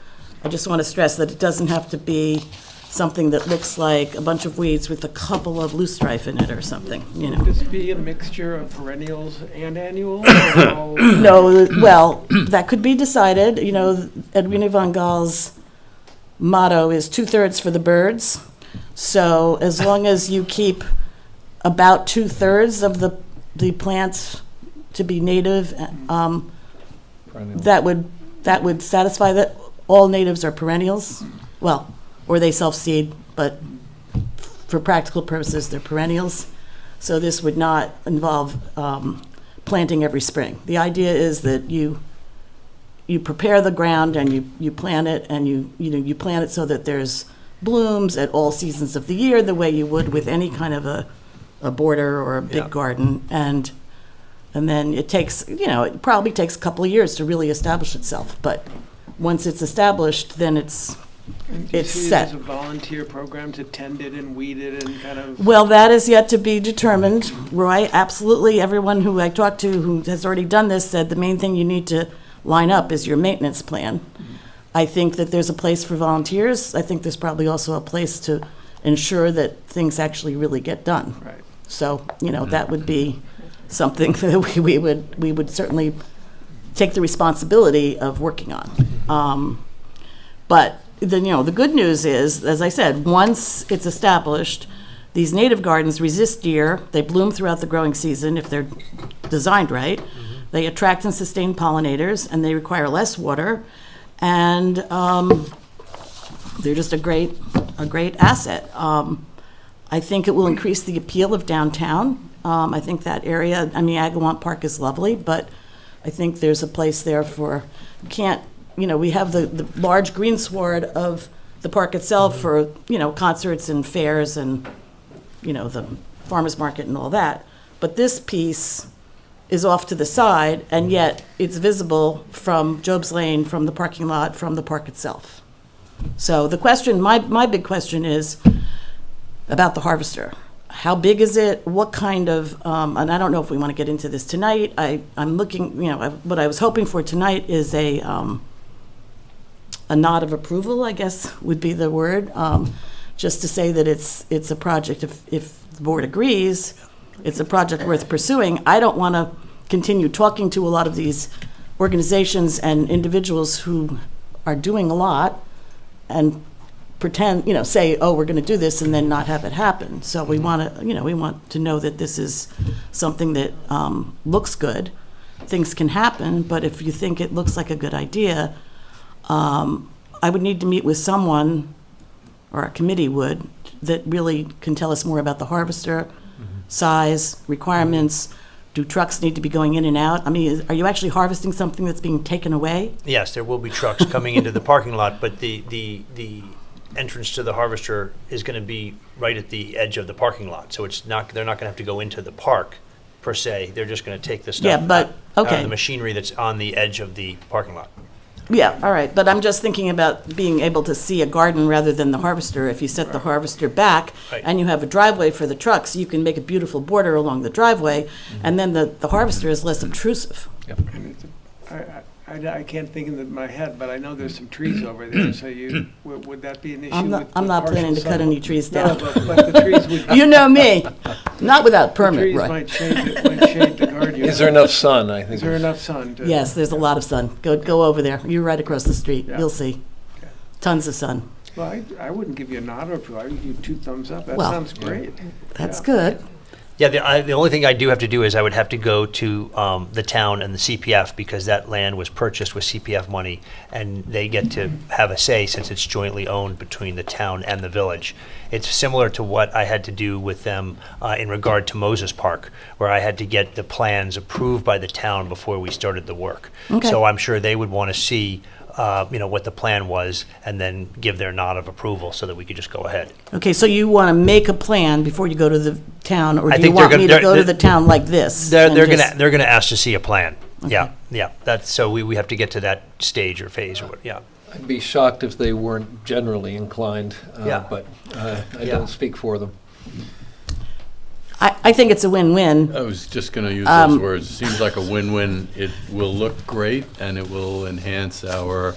I just want to stress that it doesn't have to be something that looks like a bunch of weeds with a couple of loosestrife in it or something, Would this be a mixture of perennials and annuals? No, well, that could be decided. Edwina von Gaal's motto is 2/3 for the birds. So as long as you keep about 2/3 of the plants to be native, that would satisfy that. All natives are perennials. Well, or they self-seed, but for practical purposes, they're perennials. So this would not involve planting every spring. The idea is that you prepare the ground and you plant it, and you plant it so that there's blooms at all seasons of the year, the way you would with any kind of a border or a big garden. And then it takes, it probably takes a couple of years to really establish itself. But once it's established, then it's set. As a volunteer program to tend it and weed it and kind of. Well, that is yet to be determined, Roy. Absolutely, everyone who I talked to who has already done this said the main thing you need to line up is your maintenance plan. I think that there's a place for volunteers. I think there's probably also a place to ensure that things actually really get done. Right. So, that would be something that we would certainly take the responsibility of working on. But the good news is, as I said, once it's established, these native gardens resist deer. They bloom throughout the growing season if they're designed right. They attract and sustain pollinators, and they require less water. And they're just a great asset. I think it will increase the appeal of downtown. I think that area, Agawam Park is lovely, but I think there's a place there for, we have the large greensward of the park itself for, concerts and fairs and, the farmer's market and all that. But this piece is off to the side, and yet it's visible from Job's Lane, from the parking lot, from the park itself. So the question, my big question is about the harvester. How big is it? What kind of, and I don't know if we want to get into this tonight. I'm looking, what I was hoping for tonight is a nod of approval, I guess would be the word, just to say that it's a project, if the board agrees, it's a project worth pursuing. I don't want to continue talking to a lot of these organizations and individuals who are doing a lot and pretend, say, oh, we're going to do this and then not have it happen. So we want to know that this is something that looks good. Things can happen, but if you think it looks like a good idea, I would need to meet with someone, or a committee would, that really can tell us more about the harvester, size, requirements. Do trucks need to be going in and out? Are you actually harvesting something that's being taken away? Yes, there will be trucks coming into the parking lot, but the entrance to the harvester is going to be right at the edge of the parking lot. So they're not going to have to go into the park per se. They're just going to take the stuff out of the machinery that's on the edge of the parking lot. Yeah, all right, but I'm just thinking about being able to see a garden rather than the harvester. If you set the harvester back and you have a driveway for the trucks, you can make a beautiful border along the driveway, and then the harvester is less obtrusive. And I can't think in my head, but I know there's some trees over there, so would that be an issue? I'm not planning to cut any trees down. No, but the trees would. You know me, not without permit, The trees might shade the garden. Is there enough sun, I think? Is there enough sun? Yes, there's a lot of sun. Go over there. You're right across the street. Yeah. You'll see. Okay. Tons of sun. Well, I wouldn't give you a nod or approval. I would give you 2 thumbs up. That Well, sounds great. That's Yeah. good. Yeah, the only thing I do have to do is I would have to go to the town and the CPF, because that land was purchased with CPF money, and they get to have a say since it's jointly owned between the town and the village. It's similar to what I had to do with them in regard to Moses Park, where I had to get the plans approved by the town before we started the work. Okay. So I'm sure they would want to see what the plan was, and then give their nod of approval so that we could just go ahead. Okay, so you want to make a plan before you go to the town, or I do you think they're want me gonna- to go to they're- the town like this? They're and gonna just- they're gonna ask to see a plan. Okay. Yeah. That's so we have to get to that stage or phase or what. Yeah. I'd be shocked if they weren't generally inclined, Yeah. But I Yeah. don't speak for them. I think it's a win-win. I was just going to use those words. Seems like a win-win. It will look great, and it will enhance our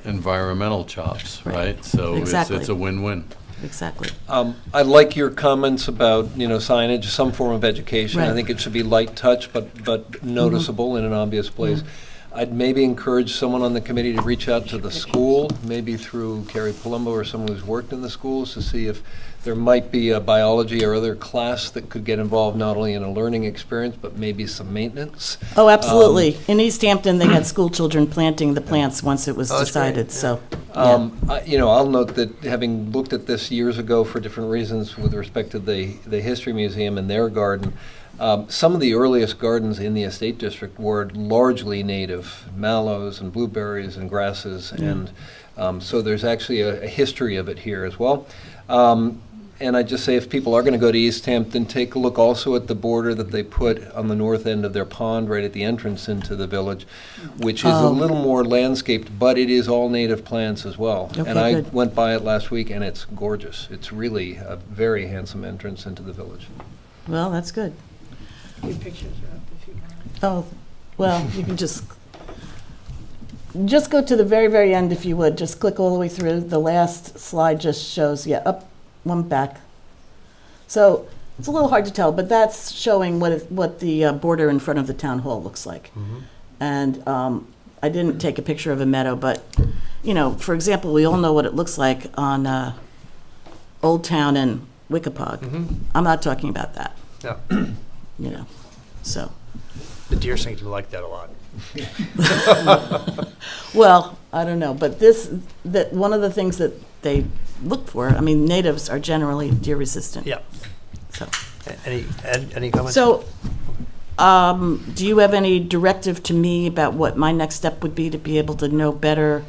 environmental chops, right? So Exactly. it's a win-win. Exactly. I like your comments about, signage, some form of education. I Right. think it should be light touch, but noticeable in an obvious place. I'd maybe encourage someone on the committee to reach out to the school, maybe through Carrie Palumbo or someone who's worked in the schools, to see if there might be a biology or other class that could get involved not only in a learning experience, but maybe some maintenance. Oh, absolutely. In East Hampton, they had school children planting the plants once it was Oh, that's great. decided, so. I'll note that having looked at this years ago for different reasons with respect to the History Museum and their garden, some of the earliest gardens in the estate district were largely native, mallows and blueberries and grasses, and so there's actually a history of it here as well. And I just say, if people are going to go to East Hampton, take a look also at the border that they put on the north end of their pond, right at the entrance into the village, which is a little more landscaped, but it is all native plants as well. Okay, And I good. went by it last week, and it's gorgeous. It's really a very handsome entrance into the village. Well, that's good. Your pictures are up if you want. Oh, well, you can just go to the very, very end if you would. Just click all the way through. The last slide just shows, up, one back. So it's a little hard to tell, but that's showing what the border in front of the town hall looks like. And I didn't take a picture of a meadow, but, for example, we all know what it looks like on Old Town and Wickapog. I'm not talking about that, Yeah. so. The deer seem to like that a lot. Well, I don't know, but one of the things that they look for, natives are generally deer resistant. Yeah. So, Any comments? So, do you have any directive to me about what my next step would be to be able to know better?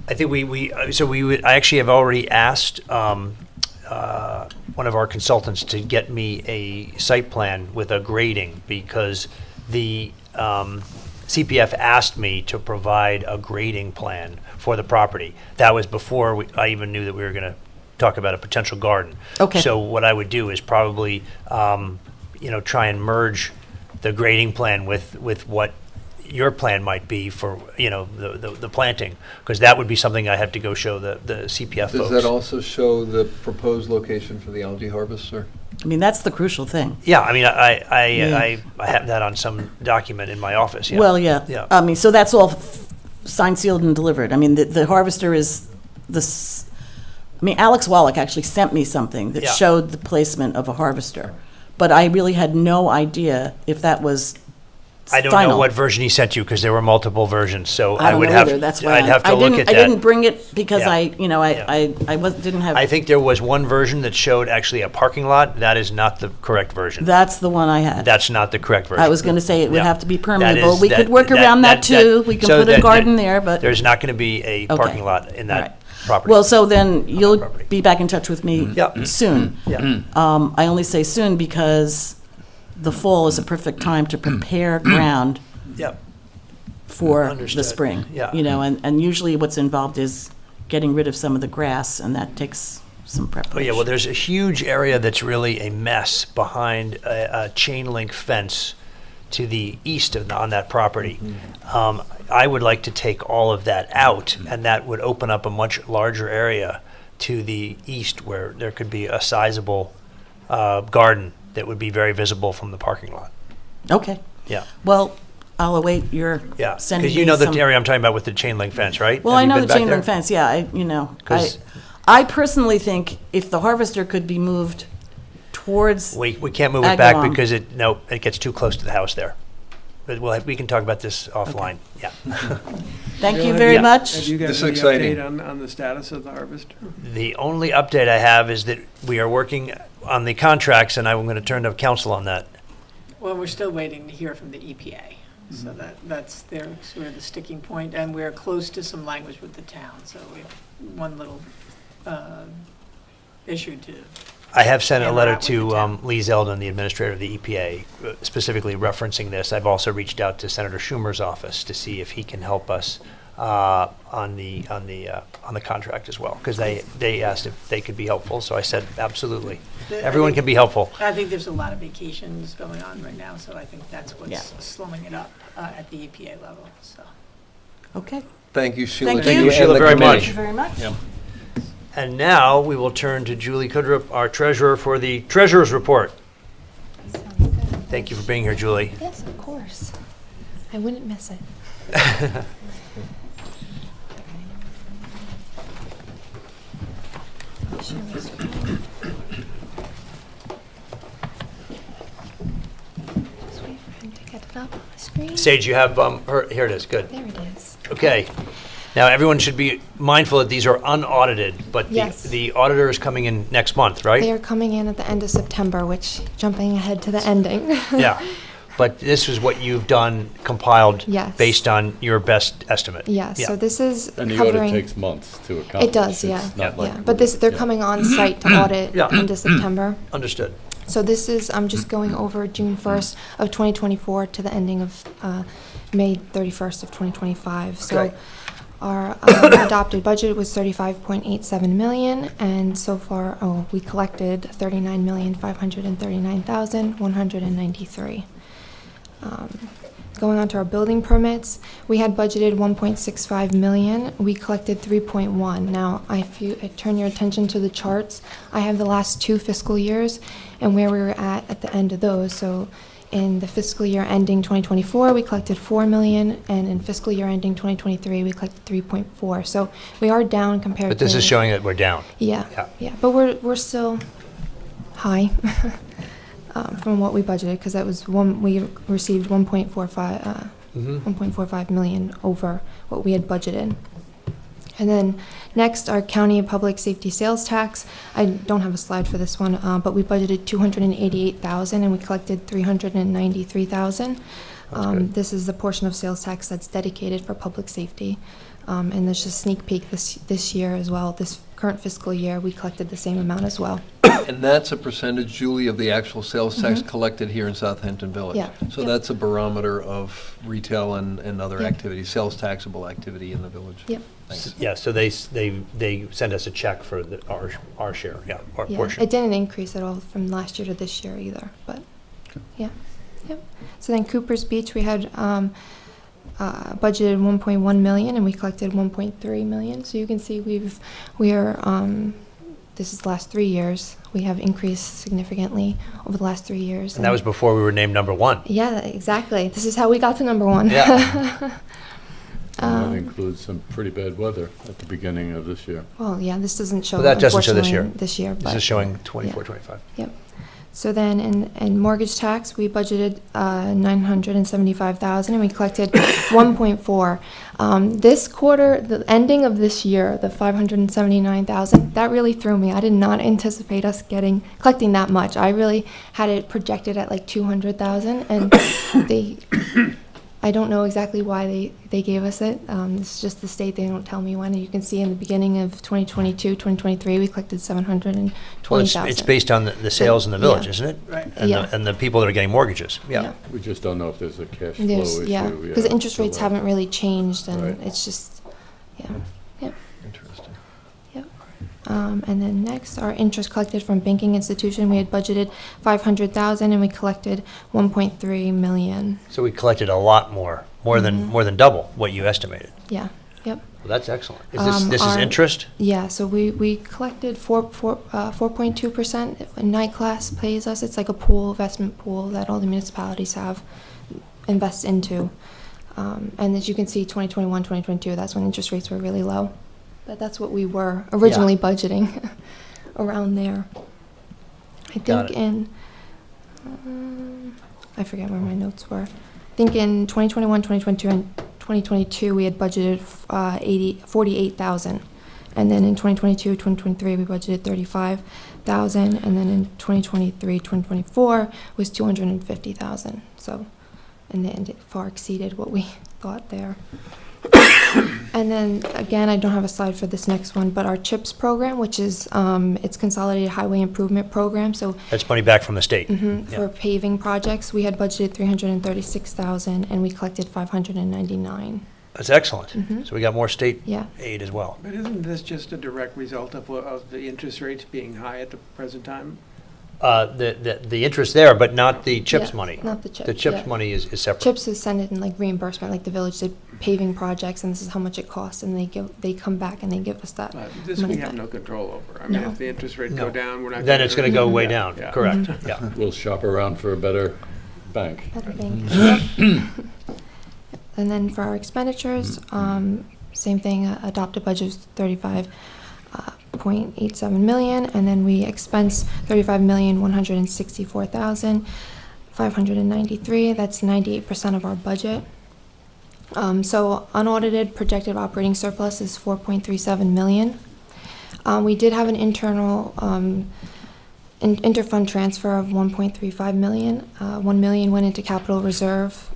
I think I actually have already asked one of our consultants to get me a site plan with a grading, because the CPF asked me to provide a grading plan for the property. That was before I even knew that we were going to talk about a potential garden. Okay. So what I would do is probably, try and merge the grading plan with what your plan might be for, the planting, because that would be something I have to go show the CPF folks. Does that also show the proposed location for the algae harvester? That's the crucial thing. Yeah, I Yeah. have that on some document in my office, yeah. Well, yeah. Yeah. So that's all signed, sealed, and delivered. The harvester is Alex Wallach actually sent me something that Yeah. showed the placement of a harvester, but I really had no idea if that was I don't final. know what version he sent you, because there were multiple versions, so I don't would know have, either. That's why I'd have to I look didn't. at I that. didn't bring it because Yeah. didn't have. I think there was one version that showed actually a parking lot. That is not the correct version. That's the one I had. That's not the correct version. I was going to say it would Yeah. have to be That permeable. is- We could work around that too. We can so put a that- garden there, but There's not going to be a Okay. parking lot in All that right. property. Well, so then you'll property. be back in touch with me Yeah. soon. Yeah. I only say soon because the fall is a perfect time to prepare ground Yeah. for the Understood. spring. Yeah. And usually what's involved is getting rid of some of the grass, and that takes some Oh, preparation. yeah, well, there's a huge area that's really a mess behind a chain link fence to the east on that property. I would like to take all of that out, and that would open up a much larger area to the east where there could be a sizable garden that would be very visible from the parking lot. Okay. Yeah. Well, I'll await your Yeah, sending because you me know the some- area I'm talking about with the chain link fence, right? Well, Have I you know been the back chain there? link fence, yeah, Because- I personally think if the harvester could be moved towards, We can't move it back Agawam. because it gets too close to the house there. But we can talk about this offline, yeah. thank you Bill, very Yeah. much. Have you This guys is any exciting. update on the status of the harvester? The only update I have is that we are working on the contracts, and I'm going to turn to council on that. Well, we're still waiting to hear from the EPA. So that's their sort of the sticking point, and we're close to some language with the town. So we have one little issue to. I have sent a Hammer letter out with the to town. Lee Zeldin, the administrator of the EPA, specifically referencing this. I've also reached out to Senator Schumer's office to see if he can help us on the contract as well, because they asked if they could be helpful. So I said absolutely. Everyone can be helpful. I think there's a lot of vacations going on right now, so I think that's what's Yeah. slowing it up at the EPA level. So. Okay, Thank you, Sheila. Thank Thank you. you, and Sheila, the very committee. thank you very much. And now we will turn to Julie Kudrup, our treasurer, for the treasurer's report. Thank you for being here, Julie. Yes, of course. I wouldn't miss it. Share my screen. Just wait for him to get it up on the screen. Sage, you have, here it is, good. There it is. Okay. Now, everyone should be mindful that these are unaudited, but Yes. the auditor is coming in next month, right? They are coming in at the end of September, which, jumping ahead to the ending. Yeah. But this is what you've done, compiled Yes. based on your best estimate. Yes, Yeah. so this is And the audit covering. takes months to accomplish. It does, It's yeah. not like Yeah, but they're yeah. coming on site to audit Yeah. into September. Understood. So this is, I'm just going over June 1st of 2024 to the ending of May 31st of 2025. So Okay. our adopted budget was 35.87 million, and so far, we collected 39,539,193. Going on to our building permits, we had budgeted 1.65 million. We collected 3.1. Now, if you turn your attention to the charts, I have the last 2 fiscal years and where we were at the end of those. So in the fiscal year ending 2024, we collected 4 million, and in fiscal year ending 2023, we collected 3.4. So we are down compared to. But this is showing that we're down. Yeah, Yeah. yeah, but we're still high from what we budgeted, because that was we received 1.45 million over what we had budgeted. And then next, our county public safety sales tax. I don't have a slide for this one, but we budgeted 288,000 and we collected 393,000. good. This is the portion of sales tax that's dedicated for public safety. And there's just a sneak peek this year as well. This current fiscal year, we collected the same amount as well. And that's a percentage, Julie, of the actual sales tax collected here in Southampton Village? Yeah. So Yep. that's a barometer of retail and other Yep. activities, sales taxable activity in the village? Yep. Thanks. Yeah, so they send us a check for our share, yeah, our Yeah, portion. it didn't increase at all from last year to this year either, but, yeah, yep. So then Cooper's Beach, we had budgeted 1.1 million and we collected 1.3 million. So you can see this is the last 3 years. We have increased significantly over the last 3 years. And that was before we were named number 1. Yeah, exactly. This is how we got to number 1. Yeah. And that includes some pretty bad weather at the beginning of this year. Well, yeah, this doesn't show, Well, that doesn't show this year. unfortunately, this year. This but- is showing 24, 25. Yep. So then in mortgage tax, we budgeted 975,000 and we collected 1.4. This quarter, the ending of this year, the 579,000, that really threw me. I did not anticipate us collecting that much. I really had it projected at like 200,000, and I don't know exactly why they gave us it. It's just the state, they don't tell me when. You can see in the beginning of 2022, 2023, we collected 720,000. Well, it's based on the sales in the village, Yeah. isn't it? Right. And the people that are getting mortgages, yeah. We just don't know if there's a cash flow There's, issue. yeah, because interest rates so haven't really changed, and Right. it's just, yeah. Interesting. And then next, our interest collected from banking institution, we had budgeted 500,000 and we collected 1.3 million. So we collected a lot more than double what you estimated. Yeah, yep. Well, that's excellent. This is Our- interest? Yeah, so we collected 4.2%. Night Class pays us. It's like a pool, investment pool that all the municipalities have. invest into. And as you can see, 2021, 2022, that's when interest rates were really low. But that's what we were originally budgeting around there. I Got think it. in, I forget where my notes were. I think in 2021, 2022, and 2022, we had budgeted 48,000. And then in 2022, 2023, we budgeted 35,000. And then in 2023, 2024 was 250,000. So in the end, it far exceeded what we thought there. And then again, I don't have a slide for this next one, but our CHIPS program, which is it's Consolidated Highway Improvement Program. So That's money back from the state. for paving projects, we had budgeted 336,000, and we collected 599. That's excellent. Mhm. So we got more state Yeah. aid as well. But isn't this just a direct result of the interest rates being high at the present time? The interest there, but not the CHIPS Yeah, money. not the CHIPS, The CHIPS yeah. money is separate. CHIPS is sent in like reimbursement, like the village did paving projects, and this is how much it costs, and they come back and they give us that But this money we have back. no control over. I mean, No. if the interest rates No. go down, we're not. Then it's going to go way Yeah, down. yeah. Correct. Yeah. We'll shop around for a better bank. Better bank. Yep. And then for our expenditures, same thing, adopted budget was 35.87 million, and then we expense 35,164,593. That's 98% of our budget. So unaudited projected operating surplus is 4.37 million. We did have an internal interfund transfer of 1.35 million. 1 million went into capital reserve.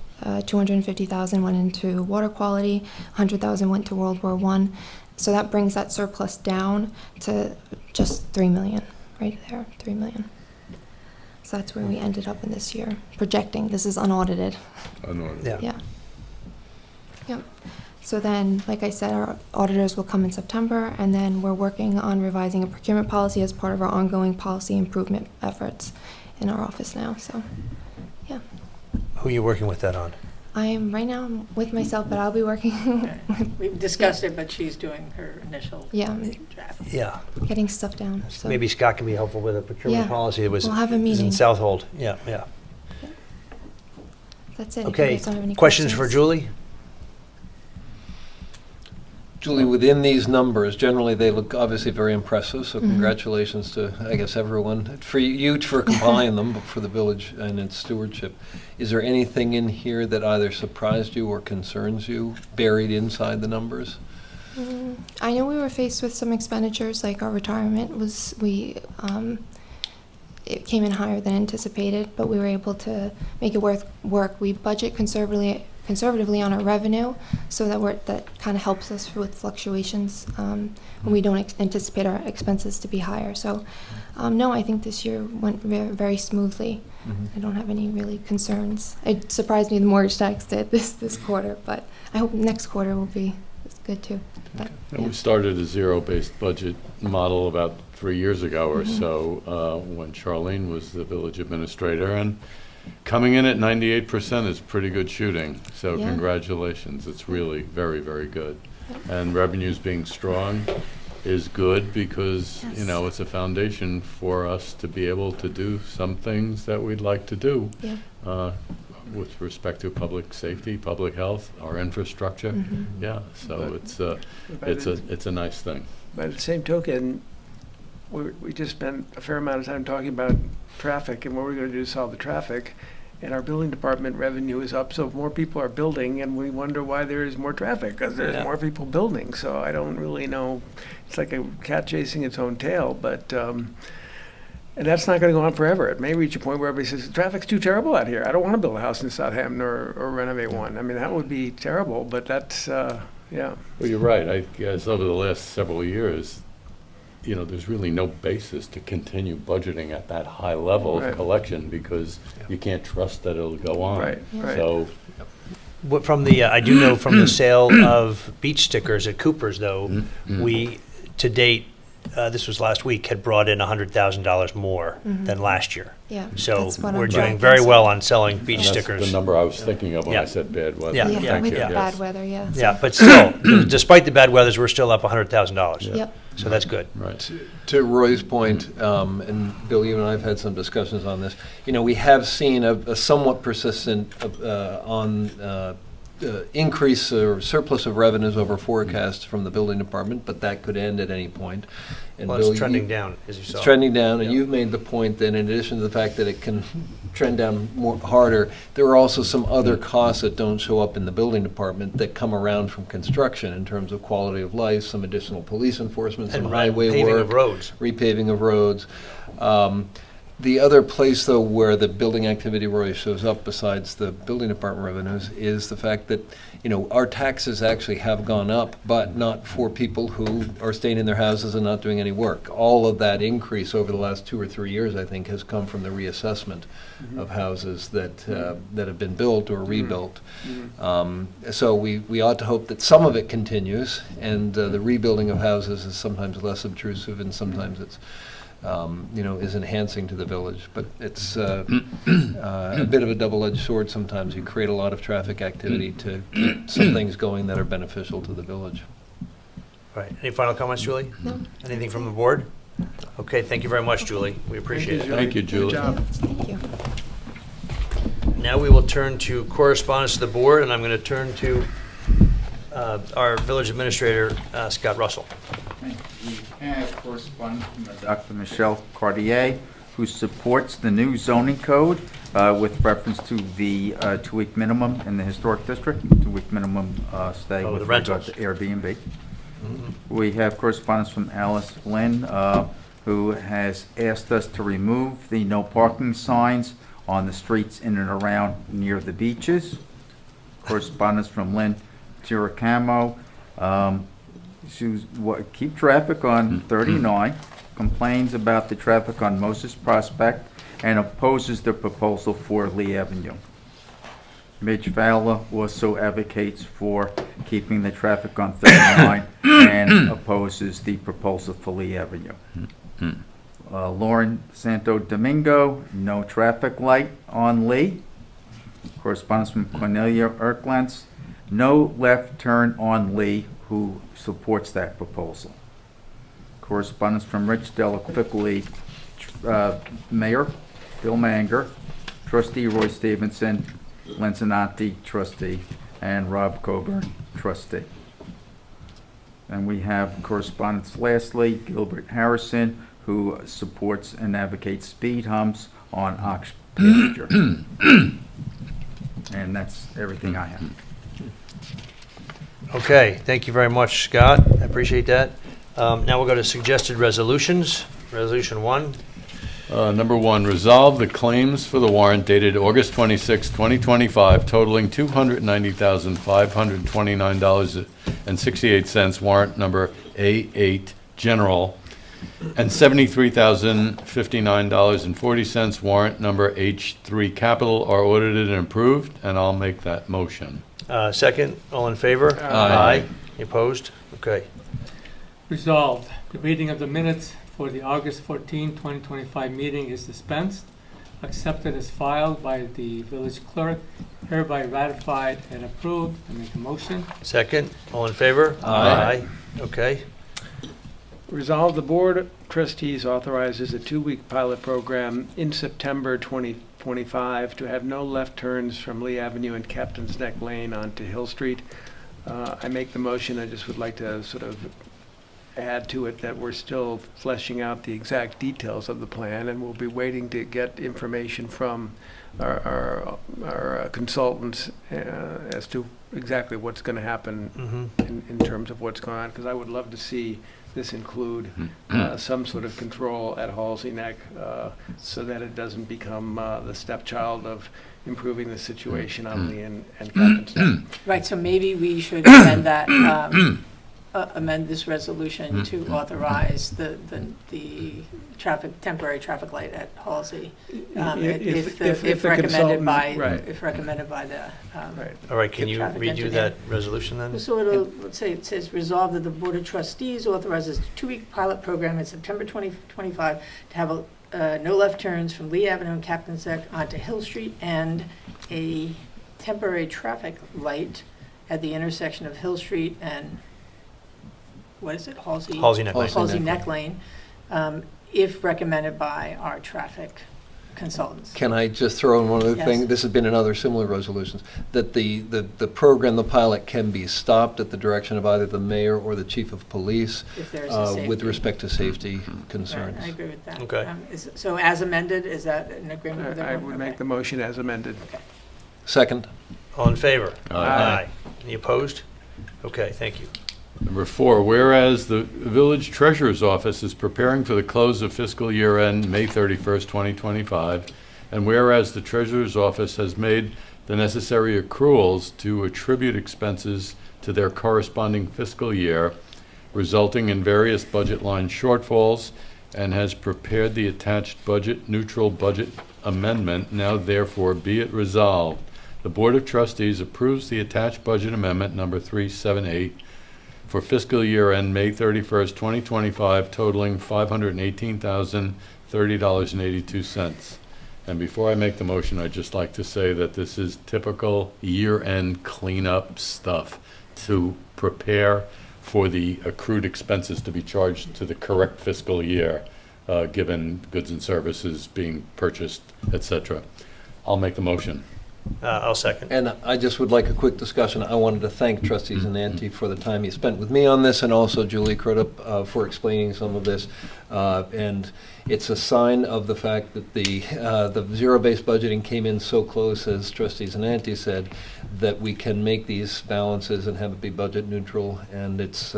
250,000 went into water quality, 100,000 went to World War I. So that brings that surplus down to just 3 million, right there, 3 million. So that's where we ended up in this year, projecting. This is unaudited. Yeah. Yeah. Yep. So then, like I said, our auditors will come in September, and then we're working on revising a procurement policy as part of our ongoing policy improvement efforts in our office now, so, yeah. Who are you working with that on? I am right now I'm with myself, but I'll be working We've discussed it, but she's doing her initial Yeah. draft. Yeah. getting stuff down. So Maybe Scott can be helpful with a procurement Yeah. policy. It was We'll have a it was in meeting. Southold. Yeah, yeah. that's it. If you Okay. guys don't have any Questions for Julie? Julie, within these numbers, generally they look obviously very impressive, so Mhm. congratulations to, I guess, everyone. For you for compiling them, but for the village and its stewardship. Is there anything in here that either surprised you or concerns you, buried inside the numbers? I know we were faced with some expenditures, like our retirement was, it came in higher than anticipated, but we were able to make it work. We budget conservatively on our revenue, so that kind of helps us with fluctuations when we don't anticipate our expenses to be higher. So, no, I think this year went very smoothly. I don't have any really concerns. It surprised me the mortgage tax did this quarter, but I hope next quarter will be good too. But, And yeah. we started a zero-based budget model about 3 years ago or so when Charlene was the village administrator. And coming in at 98% is pretty good shooting. So Yeah. congratulations. It's really very, very good. And revenues being strong is good because, you know, it's a foundation for us to be able to do some things that we'd like to do. Yeah. With respect to public safety, public health, our infrastructure. Yeah, so it's a nice thing. But at the same token, we just spent a fair amount of time talking about traffic and what we're going to do to solve the traffic. And our building department revenue is up, so more people are building, and we wonder why there is more traffic, because there's Yeah. more people building. So I don't really know. It's like a cat chasing its own tail, but and that's not going to go on forever. It may reach a point where everybody says, the traffic's too terrible out here. I don't want to build a house in Southampton or renovate one. I mean, that would be terrible, but that's, yeah. Well, you're right. I guess over the last several years, you know, there's really no basis to continue budgeting at that high level Right. of collection because you can't trust that it'll go on. Right, right. So, From the, I do know from the sale of beach stickers at Cooper's, though, we, to date, this was last week, had brought in $100,000 more than last year. Yeah. So that's what we're I'm doing tracking, very so- well on selling beach that's stickers. the number I was thinking of when Yeah. I said bad weather. Yeah, Yeah, yeah, with Thank you, yeah. yes. bad weather, yeah. Yeah, but still, despite the bad weathers, we're still up $100,000. Yep. So that's good. Right. To Roy's point, and Bill, you and I have had some discussions on this, we have seen a somewhat persistent increase or surplus of revenues over forecasts from the building department, but that could end at any point. And Well, Bill, it's trending down, as you saw. It's trending down, and Yeah. you've made the point that in addition to the fact that it can trend down more harder, there are also some other costs that don't show up in the building department that come around from construction in terms of quality of life, some additional police enforcement, some And highway paving work. of roads. Repaving of roads. The other place, though, where the building activity really shows up besides the building department revenues is the fact that, our taxes actually have gone up, but not for people who are staying in their houses and not doing any work. All of that increase over the last 2 or 3 years, I think, has come from the reassessment of houses that have been built or rebuilt. So we ought to hope that some of it continues, and the rebuilding of houses is sometimes less obtrusive, and sometimes it's is enhancing to the village. But it's a bit of a double-edged sword sometimes. You create a lot of traffic activity to keep some things going that are beneficial to the village. Right. Any final comments, Julie? No. Anything from the board? Okay, thank you very much, Julie. We appreciate it. Thank you, Julie. Good job. Thank you. Now we will turn to correspondence to the board, and I'm going to turn to our village administrator, Scott Russell. We have correspondence from Dr. Michelle Cartier, who supports the new zoning code with reference to the 2-week minimum in the historic district, 2-week minimum stay Oh, with the regard rentals. to Airbnb. We have correspondence from Alice Flynn, who has asked us to remove the no parking signs on the streets in and around near the beaches. Correspondence from Lynn Tiracamo. Keep traffic on 39, complains about the traffic on Moses Prospect, and opposes the proposal for Lee Avenue. Midge Fowler also advocates for keeping the traffic on 39 and opposes the proposal for Lee Avenue. Lauren Santo Domingo, no traffic light on Lee. Correspondence from Cornelia Erklantz, no left turn on Lee, who supports that proposal. Correspondence from Rich Delaquickly, Mayor Bill Manger, Trustee Roy Stevenson, Lenzinati, Trustee, and Rob Coburn, Trustee. And we have correspondence lastly, Gilbert Harrison, who supports and advocates speed humps on Ox Pasture. And that's everything I have. Okay, thank you very much, Scott. I appreciate that. Now we'll go to suggested resolutions. Resolution 1. Number 1, resolve the claims for the warrant dated August 26, 2025, totaling $290,529.68, warrant number A8 General, and $73,059.40, warrant number H3 Capital, are audited and approved, and I'll make that motion. Second, all in favor? Aye. Any opposed? Okay. Resolved, the reading of the minutes for the August 14, 2025 meeting is dispensed, accepted as filed by the village clerk, hereby ratified and approved. I make a motion. Second, all in favor? Aye. Okay. Resolve, the Board of Trustees authorizes a 2-week pilot program in September 2025 to have no left turns from Lee Avenue and Captain's Neck Lane onto Hill Street. I make the motion. I just would like to sort of add to it that we're still fleshing out the exact details of the plan, and we'll be waiting to get information from our consultants as to exactly what's going to happen in terms of what's going on, because I would love to see this include some sort of control at Halsey Neck so that it doesn't become the stepchild of improving the situation on Lee and Captain's Neck. Right, so maybe we should amend that, amend this resolution to authorize the temporary traffic light at Halsey. If recommended by, if recommended by the. Right. All right, can you traffic redo engineer. that resolution then? So it'll, let's say it says resolved that the Board of Trustees authorizes a 2-week pilot program in September 2025 to have no left turns from Lee Avenue and Captain's Neck onto Hill Street, and a temporary traffic light at the intersection of Hill Street and what is it, Halsey? Halsey Neck Lane. Halsey Neck Lane, if recommended by our traffic consultants. Can I just throw in one other Yes. thing? This has been in other similar resolutions, that the program, the pilot, can be stopped at the direction of either the mayor or the chief of police If there's a with safety. respect to safety Right, concerns. I agree with that. Okay. So as amended, is that an agreement with I everyone? would make the motion as amended. Second. All in favor? Aye. Any opposed? Okay, thank you. Number 4, whereas the village treasurer's office is preparing for the close of fiscal year end, May 31st, 2025, and whereas the treasurer's office has made the necessary accruals to attribute expenses to their corresponding fiscal year, resulting in various budget line shortfalls, and has prepared the attached neutral budget amendment, now therefore be it resolved, the Board of Trustees approves the attached budget amendment number 378 for fiscal year end May 31st, 2025, totaling $518,030.82. And before I make the motion, I'd just like to say that this is typical year-end cleanup stuff to prepare for the accrued expenses to be charged to the correct fiscal year, given goods and services being purchased, etc. I'll make the motion. I'll second. And I just would like a quick discussion. I wanted to thank trustees Ananti for the time you spent with me on this, and also Julie Crudup for explaining some of this. And it's a sign of the fact that the zero-based budgeting came in so close, as trustees Ananti said, that we can make these balances and have it be budget neutral. And it's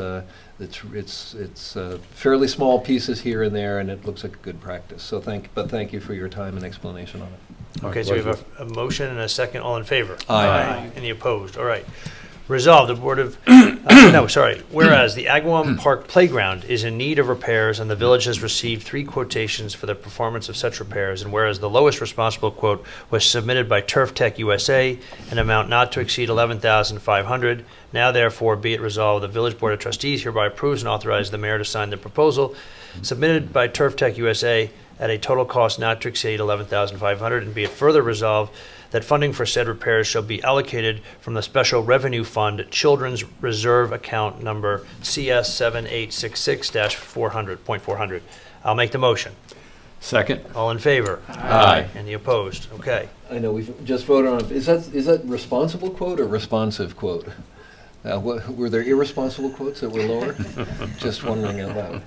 fairly small pieces here and there, and it looks like a good practice. So thank you for your time and explanation on it. Okay, so we have a motion and a second. All in favor? Aye. Any opposed? All right. Resolved, the Board of, whereas the Agawam Park Playground is in need of repairs and the village has received 3 quotations for the performance of such repairs, and whereas the lowest responsible quote was submitted by Turf Tech USA, an amount not to exceed $11,500, now therefore be it resolved, the Village Board of Trustees hereby approves and authorizes the mayor to sign the proposal submitted by Turf Tech USA at a total cost not to exceed $11,500, and be it further resolved that funding for said repairs shall be allocated from the Special Revenue Fund Children's Reserve Account number CS7866-400.400. I'll make the motion. Second. All in favor? Aye. Any opposed? Okay. I know we've just voted on it. Is that responsible quote or responsive quote? Were there irresponsible quotes that were lower? Just wondering out loud.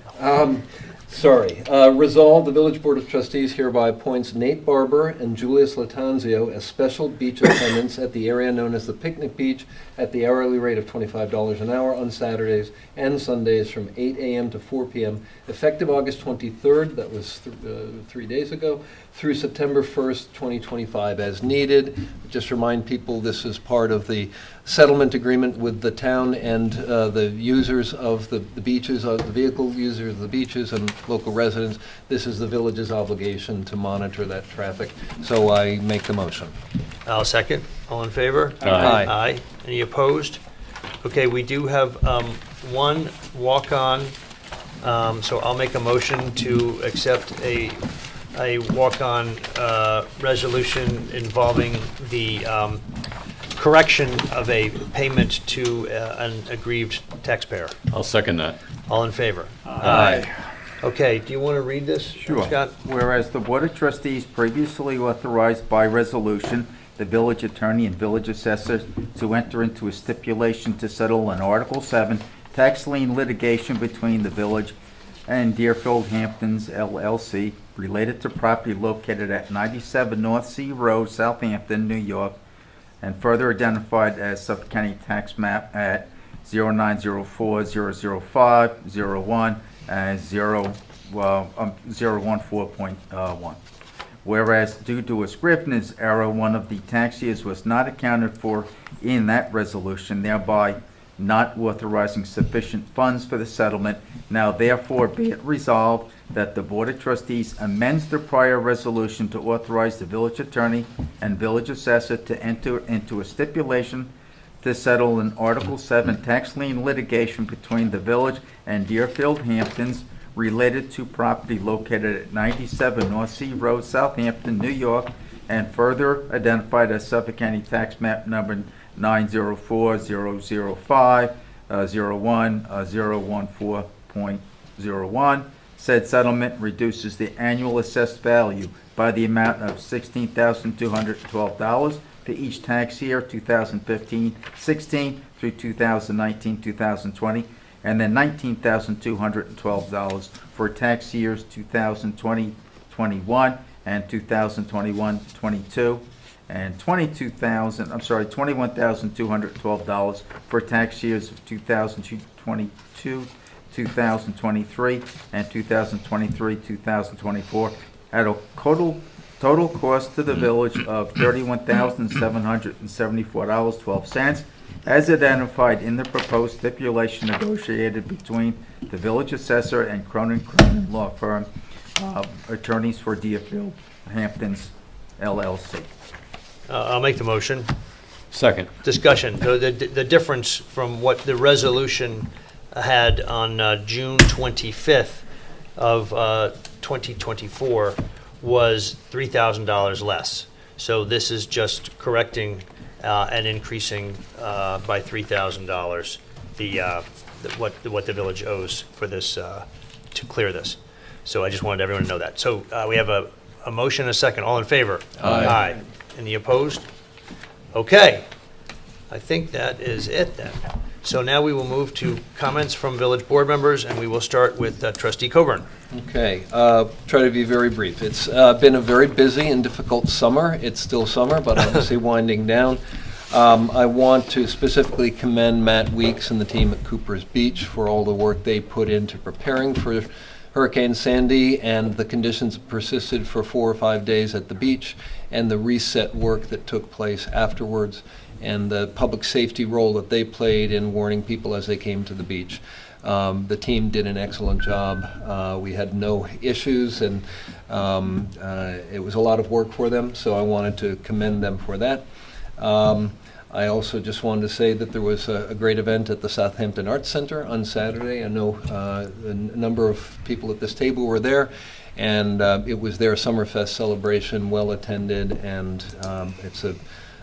Resolved, the Village Board of Trustees hereby appoints Nate Barber and Julius Latanzio as special beach attendants at the area known as the Picnic Beach at the hourly rate of $25 an hour on Saturdays and Sundays from 8 a.m. to 4 p.m. effective August 23rd, that was 3 days ago, through September 1st, 2025 as needed. Just remind people this is part of the settlement agreement with the town and the users of the beaches, the vehicle users of the beaches and local residents. This is the village's obligation to monitor that traffic. So I make the motion. I'll second. All in favor? Aye. Aye. Any opposed? Okay, we do have one walk-on, so I'll make a motion to accept a walk-on resolution involving the correction of a payment to an aggrieved taxpayer. I'll second that. All in favor? Aye. Okay, do you want to read this, Sure. Scott? Whereas the Board of Trustees previously authorized by resolution the village attorney and village assessor to enter into a stipulation to settle an Article 7 tax lien litigation between the village and Deerfield Hamptons LLC related to property located at 97 North Sea Road, Southampton, New York, and further identified as Suffolk County Tax Map at 0904-005-01 and 014.1. Whereas due to a Scrivener's error, one of the tax years was not accounted for in that resolution, thereby not authorizing sufficient funds for the settlement. Now therefore be it resolved that the Board of Trustees amends the prior resolution to authorize the village attorney and village assessor to enter into a stipulation to settle an Article 7 tax lien litigation between the village and Deerfield Hamptons related to property located at 97 North Sea Road, Southampton, New York, and further identified as Suffolk County Tax Map number 904-005, 01/014.01. Said settlement reduces the annual assessed value by the amount of $16,212 for each tax year, 2015-16 through 2019-2020, and then $19,212 for tax years 2020-21 and 2021-22, and $21,212 for tax years of 2022, 2023, and 2023-2024, at a total cost to the village of $31,774.12, as identified in the proposed stipulation negotiated between the village assessor and Cronin Law Firm, attorneys for Deerfield Hamptons LLC. I'll make the motion. Second. Discussion. The difference from what the resolution had on June 25th of 2024 was $3,000 less. So this is just correcting and increasing by $3,000 what the village owes for this to clear this. So I just wanted everyone to know that. So we have a motion and a second. All in favor? Aye. Any opposed? Okay. I think that is it then. So now we will move to comments from village board members, and we will start with Trustee Coburn. Okay, try to be very brief. It's been a very busy and difficult summer. It's still summer, but obviously winding down. I want to specifically commend Matt Weeks and the team at Cooper's Beach for all the work they put into preparing for Hurricane Sandy and the conditions that persisted for 4 or 5 days at the beach, and the reset work that took place afterwards, and the public safety role that they played in warning people as they came to the beach. The team did an excellent job. We had no issues, and it was a lot of work for them, so I wanted to commend them for that. I also just wanted to say that there was a great event at the Southampton Arts Center on Saturday. I know a number of people at this table were there, and it was their Summerfest celebration, well attended, and it's a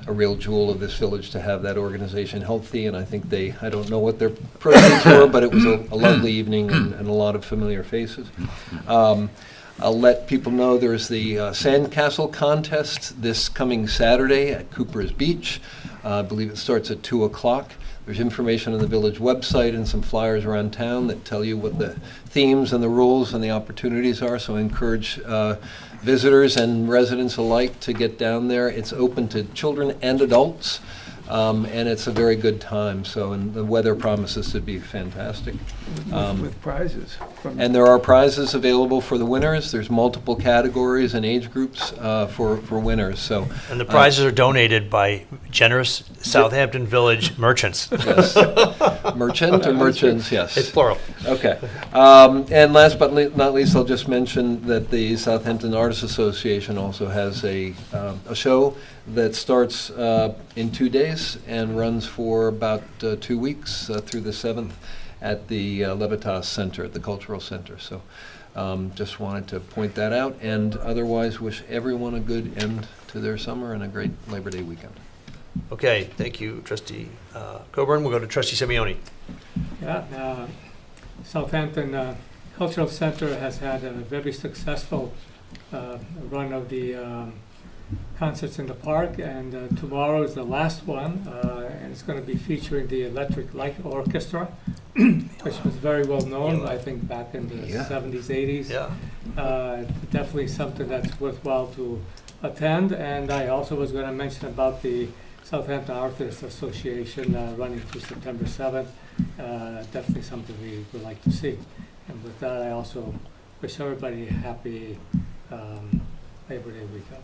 real jewel of this village to have that organization healthy, and I think I don't know what their proceeds were, but it was a lovely evening and a lot of familiar faces. I'll let people know there's the Sandcastle contest this coming Saturday at Cooper's Beach. I believe it starts at 2 o'clock. There's information on the village website and some flyers around town that tell you what the themes and the rules and the opportunities are, so I encourage visitors and residents alike to get down there. It's open to children and adults, and it's a very good time, and the weather promises to be fantastic. With prizes. And there are prizes available for the winners. There's multiple categories and age groups for winners. And the prizes are donated by generous Southampton Village merchants. Yes. Merchant or merchants? Yes. It's plural. Okay. And last but not least, I'll just mention that the Southampton Artists Association also has a show that starts in 2 days and runs for about 2 weeks through the 7th at the Levitas Center, at the Cultural Center. So just wanted to point that out, and otherwise wish everyone a good end to their summer and a great Labor Day weekend. Okay, thank you, Trustee Coburn. We'll go to Trustee Simeoni. Yeah, Southampton Cultural Center has had a very successful run of the concerts in the park, and tomorrow is the last one, and it's going to be featuring the Electric Light Orchestra, which was very well known, I think, back in the 70s, 80s. Yeah. Definitely something that's worthwhile to attend, and I also was going to mention about the Southampton Artists Association running through September 7th. Definitely something we would like to see. And with that, I also wish everybody a happy Labor Day weekend.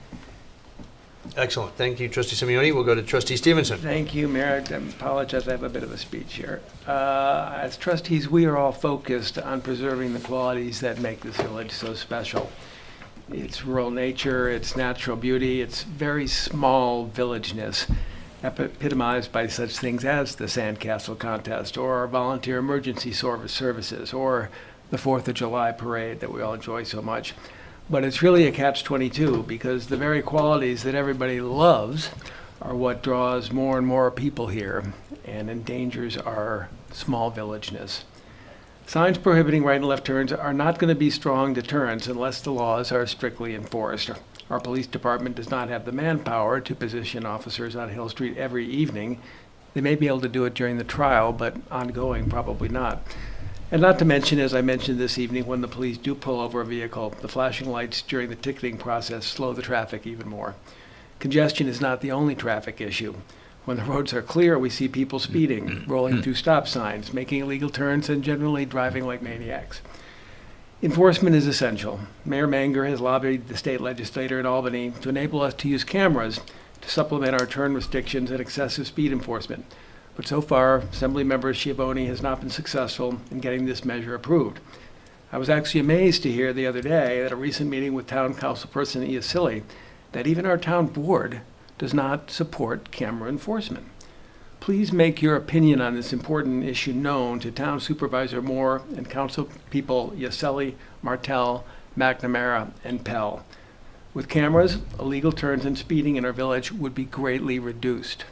Excellent. Thank you, Trustee Simeoni. We'll go to Trustee Stevenson. Thank you, Mayor. I apologize, I have a bit of a speech here. As trustees, we are all focused on preserving the qualities that make this village so special. Its rural nature, its natural beauty, its very small villageness, epitomized by such things as the Sandcastle contest, or our volunteer emergency services, or the 4th of July parade that we all enjoy so much. But it's really a catch-22, because the very qualities that everybody loves are what draws more and more people here and endangers our small villageness. Signs prohibiting right and left turns are not going to be strong deterrents unless the laws are strictly enforced. Our police department does not have the manpower to position officers on Hill Street every evening. They may be able to do it during the trial, but ongoing, probably not. And not to mention, as I mentioned this evening, when the police do pull over a vehicle, the flashing lights during the ticketing process slow the traffic even more. Congestion is not the only traffic issue. When the roads are clear, we see people speeding, rolling through stop signs, making illegal turns, and generally driving like maniacs. Enforcement is essential. Mayor Manger has lobbied the state legislature in Albany to enable us to use cameras to supplement our turn restrictions and excessive speed enforcement. But so far, Assemblymember Schiavone has not been successful in getting this measure approved. I was actually amazed to hear the other day at a recent meeting with Town Councilperson Iacilli that even our town board does not support camera enforcement. Please make your opinion on this important issue known to Town Supervisor Moore and Council people Iacilli, Martell, McNamara, and Pell. With cameras, illegal turns and speeding in our village would be greatly reduced.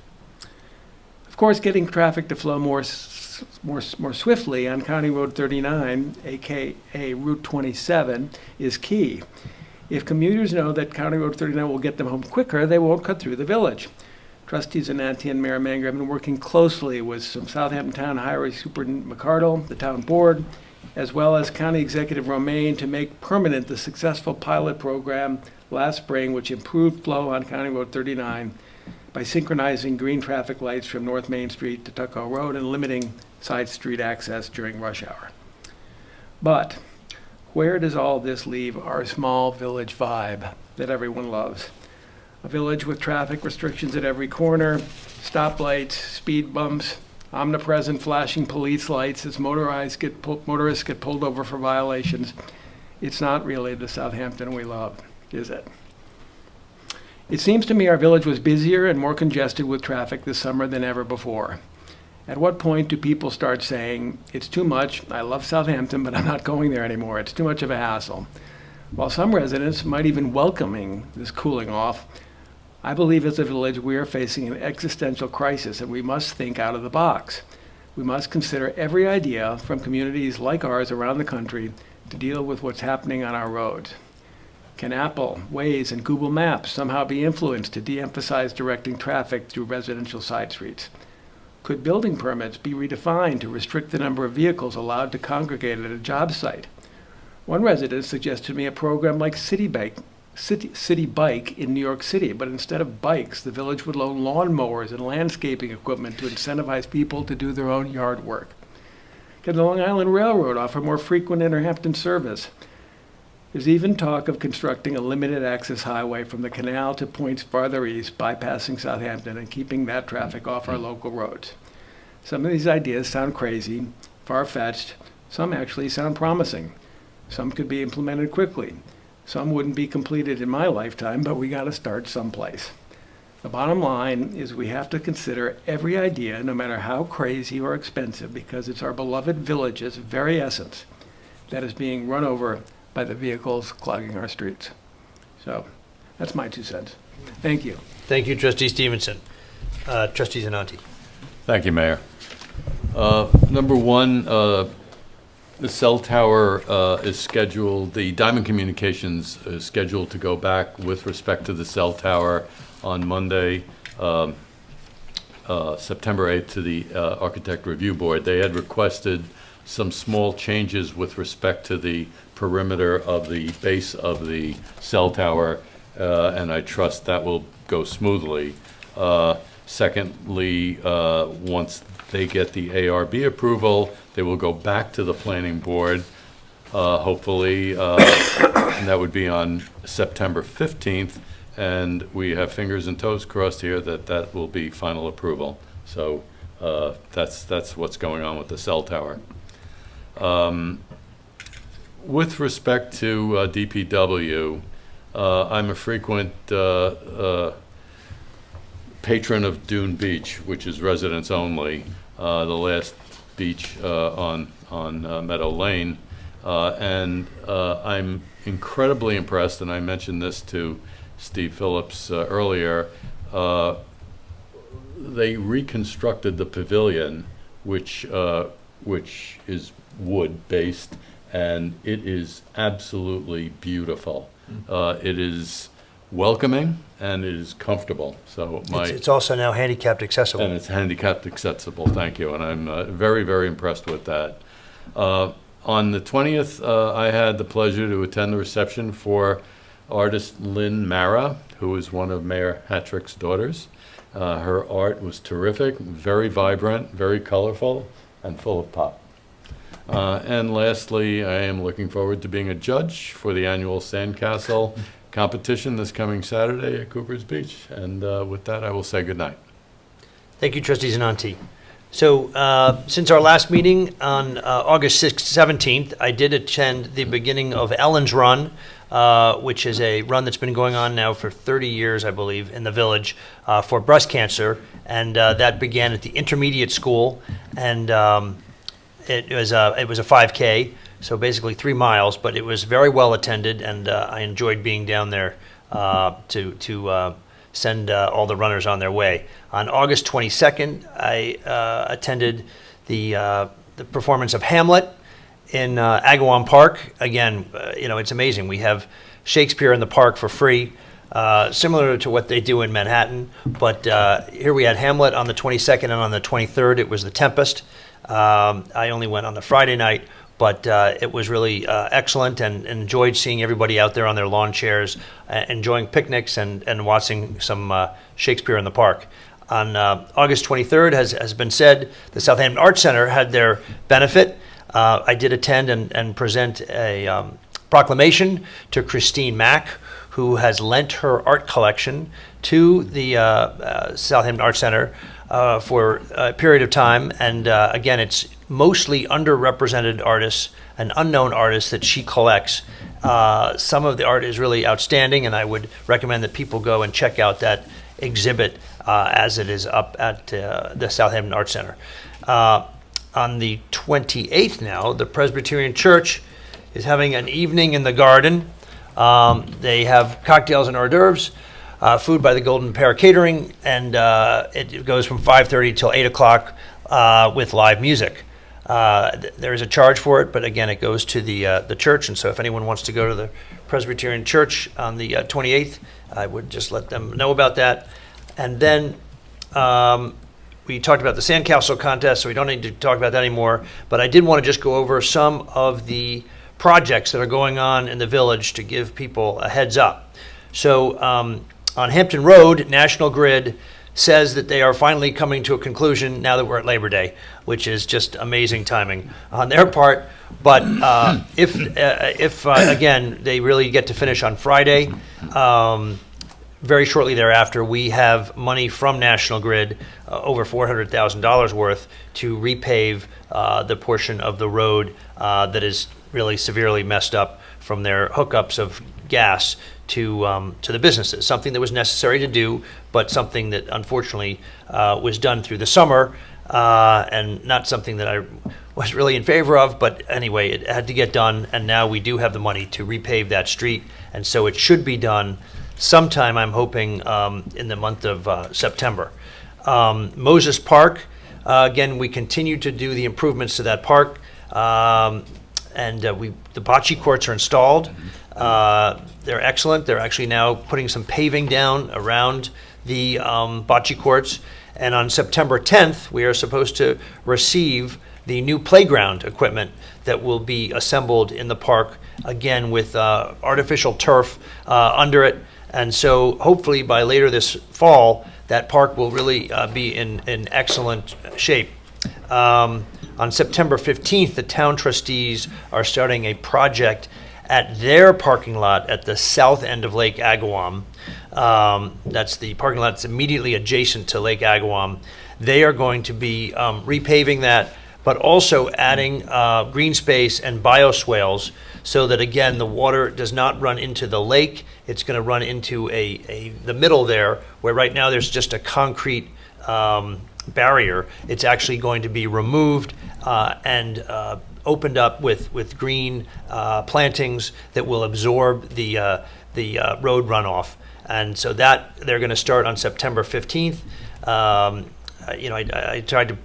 Of course, getting traffic to flow more swiftly on County Road 39, aka Route 27, is key. If commuters know that County Road 39 will get them home quicker, they won't cut through the village. Trustees Ananti and Mayor Manger have been working closely with some Southampton Town Highway Superintendent McCardle, the town board, as well as County Executive Romaine to make permanent the successful pilot program last spring, which improved flow on County Road 39 by synchronizing green traffic lights from North Main Street to Tuckahoe Road and limiting side street access during rush hour. But where does all this leave our small village vibe that everyone loves? A village with traffic restrictions at every corner, stoplights, speed bumps, omnipresent flashing police lights as motorists get pulled over for violations. It's not really the Southampton we love, is it? It seems to me our village was busier and more congested with traffic this summer than ever before. At what point do people start saying, it's too much, I love Southampton, but I'm not going there anymore, it's too much of a hassle? While some residents might even welcoming this cooling off, I believe as a village we are facing an existential crisis and we must think out of the box. We must consider every idea from communities like ours around the country to deal with what's happening on our roads. Can Apple, Waze, and Google Maps somehow be influenced to de-emphasize directing traffic through residential side streets? Could building permits be redefined to restrict the number of vehicles allowed to congregate at a job site? One resident suggested to me a program like City Bike in New York City, but instead of bikes, the village would loan lawnmowers and landscaping equipment to incentivize people to do their own yard work. Can the Long Island Railroad offer more frequent Interhampton service? There's even talk of constructing a limited access highway from the canal to points farther east, bypassing Southampton and keeping that traffic off our local roads. Some of these ideas sound crazy, far-fetched. Some actually sound promising. Some could be implemented quickly. Some wouldn't be completed in my lifetime, but we got to start someplace. The bottom line is we have to consider every idea, no matter how crazy or expensive, because it's our beloved village's very essence that is being run over by the vehicles clogging our streets. So that's my 2 cents. Thank you. Thank you, Trustee Stevenson. Trustee Zananti. Thank you, Mayor. Number one, the cell tower is scheduled, the Diamond Communications is scheduled to go back with respect to the cell tower on Monday, September 8th to the Architect Review Board. They had requested some small changes with respect to the perimeter of the base of the cell tower, and I trust that will go smoothly. Secondly, once they get the ARB approval, they will go back to the planning board, hopefully, and that would be on September 15th, and we have fingers and toes crossed here that that will be final approval. So that's what's going on with the cell tower. With respect to DPW, I'm a frequent patron of Dune Beach, which is residents only, the last beach on Meadow Lane. And I'm incredibly impressed, and I mentioned this to Steve Phillips earlier. They reconstructed the pavilion which is wood-based, and it is absolutely beautiful. It is welcoming and it is comfortable. So It's also now handicapped accessible. and it's handicapped accessible, thank you, and I'm very, very impressed with that. On the 20th, I had the pleasure to attend the reception for artist Lynn Mara, who is one of Mayor Hattrick's daughters. Her art was terrific, very vibrant, very colorful, and full of pop. And lastly, I am looking forward to being a judge for the annual Sandcastle competition this coming Saturday at Cooper's Beach. And with that, I will say goodnight. Thank you, Trustee Zananti. So since our last meeting on August 17th, I did attend the beginning of Ellen's Run, which is a run that's been going on now for 30 years, I believe, in the village for breast cancer. And that began at the intermediate school. And it was a 5K, so basically 3 miles, but it was very well attended, and I enjoyed being down there to send all the runners on their way. On August 22nd, I attended the performance of Hamlet in Agawam Park. Again, it's amazing. We have Shakespeare in the park for free, similar to what they do in Manhattan. But here we had Hamlet on the 22nd, and on the 23rd, it was The Tempest. I only went on the Friday night, but it was really excellent, and enjoyed seeing everybody out there on their lawn chairs, enjoying picnics and watching some Shakespeare in the park. On August 23rd, has been said, the Southampton Arts Center had their benefit. I did attend and present a proclamation to Christine Mack, who has lent her art collection to the Southampton Arts Center for a period of time. And again, it's mostly underrepresented artists and unknown artists that she collects. Some of the art is really outstanding, and I would recommend that people go and check out that exhibit as it is up at the Southampton Arts Center. On the 28th now, the Presbyterian Church is having an evening in the garden. They have cocktails and hors d'oeuvres, food by the Golden Pear Catering, and it goes from 5:30 till 8 o'clock with live music. There is a charge for it, but again, it goes to the church, and so if anyone wants to go to the Presbyterian Church on the 28th, I would just let them know about that. And then we talked about the Sandcastle contest, so we don't need to talk about that anymore, but I did want to just go over some of the projects that are going on in the village to give people a heads up. So on Hampton Road, National Grid says that they are finally coming to a conclusion now that we're at Labor Day, which is just amazing timing on their part. But if again, they really get to finish on Friday, very shortly thereafter, we have money from National Grid, over $400,000 worth, to repave the portion of the road that is really severely messed up from their hookups of gas to the businesses. Something that was necessary to do, but something that unfortunately was done through the summer, and not something that I was really in favor of. But anyway, it had to get done, and now we do have the money to repave that street, and so it should be done sometime, I'm hoping, in the month of September. Moses Park, again, we continue to do the improvements to that park, and the bocce courts are installed. They're excellent. They're actually now putting some paving down around the bocce courts. And on September 10th, we are supposed to receive the new playground equipment that will be assembled in the park, again with artificial turf under it. And so hopefully by later this fall, that park will really be in excellent shape. On September 15th, the town trustees are starting a project at their parking lot at the south end of Lake Agawam. That's the parking lot that's immediately adjacent to Lake Agawam. They are going to be repaving that, but also adding green space and bioswales so that, again, the water does not run into the lake. It's going to run into the middle there, where right now there's just a concrete barrier. It's actually going to be removed and opened up with green plantings that will absorb the road runoff. And so that they're going to start on September 15th. I tried to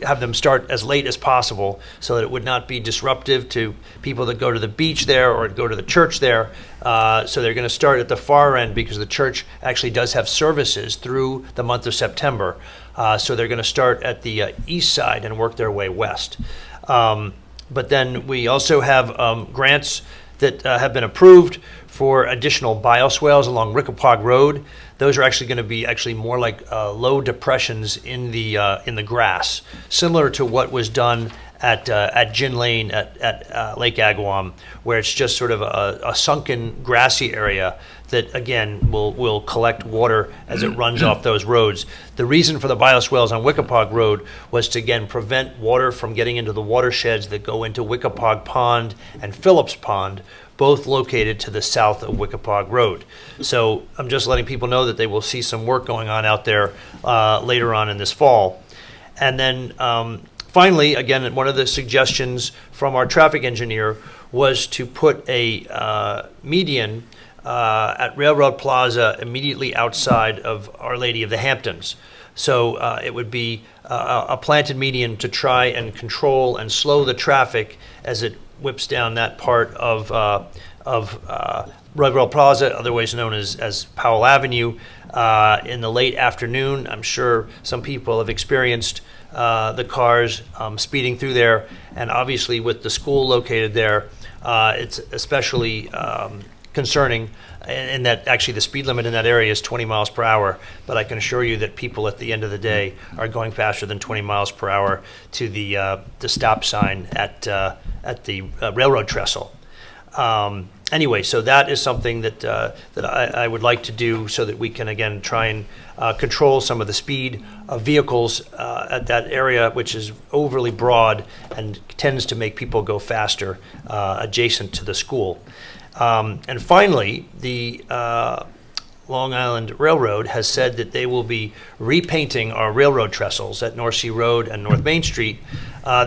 have them start as late as possible so that it would not be disruptive to people that go to the beach there or go to the church there. So they're going to start at the far end because the church actually does have services through the month of September. So they're going to start at the east side and work their way west. But then we also have grants that have been approved for additional bioswales along Rickapog Road. Those are actually going to be more like low depressions in the grass, similar to what was done at Gin Lane at Lake Agawam, where it's just sort of a sunken grassy area that again will collect water as it runs off those roads. The reason for the bioswales on Wickapog Road was to again prevent water from getting into the watersheds that go into Wickapog Pond and Phillips Pond, both located to the south of Wickapog Road. So I'm just letting people know that they will see some work going on out there later on in this fall. And then finally, again, one of the suggestions from our traffic engineer was to put a median at Railroad Plaza immediately outside of Our Lady of the Hamptons. So it would be a planted median to try and control and slow the traffic as it whips down that part of Railroad Plaza, otherwise known as Powell Avenue, in the late afternoon. I'm sure some people have experienced the cars speeding through there, and obviously with the school located there, it's especially concerning in that actually the speed limit in that area is 20 miles per hour, but I can assure you that people at the end of the day are going faster than 20 miles per hour to the stop sign at the railroad trestle. Anyway, so that is something that I would like to do so that we can again try and control some of the speed of vehicles at that area, which is overly broad and tends to make people go faster adjacent to the school. And finally, the Long Island Railroad has said that they will be repainting our railroad trestles at North Sea Road and North Main Street.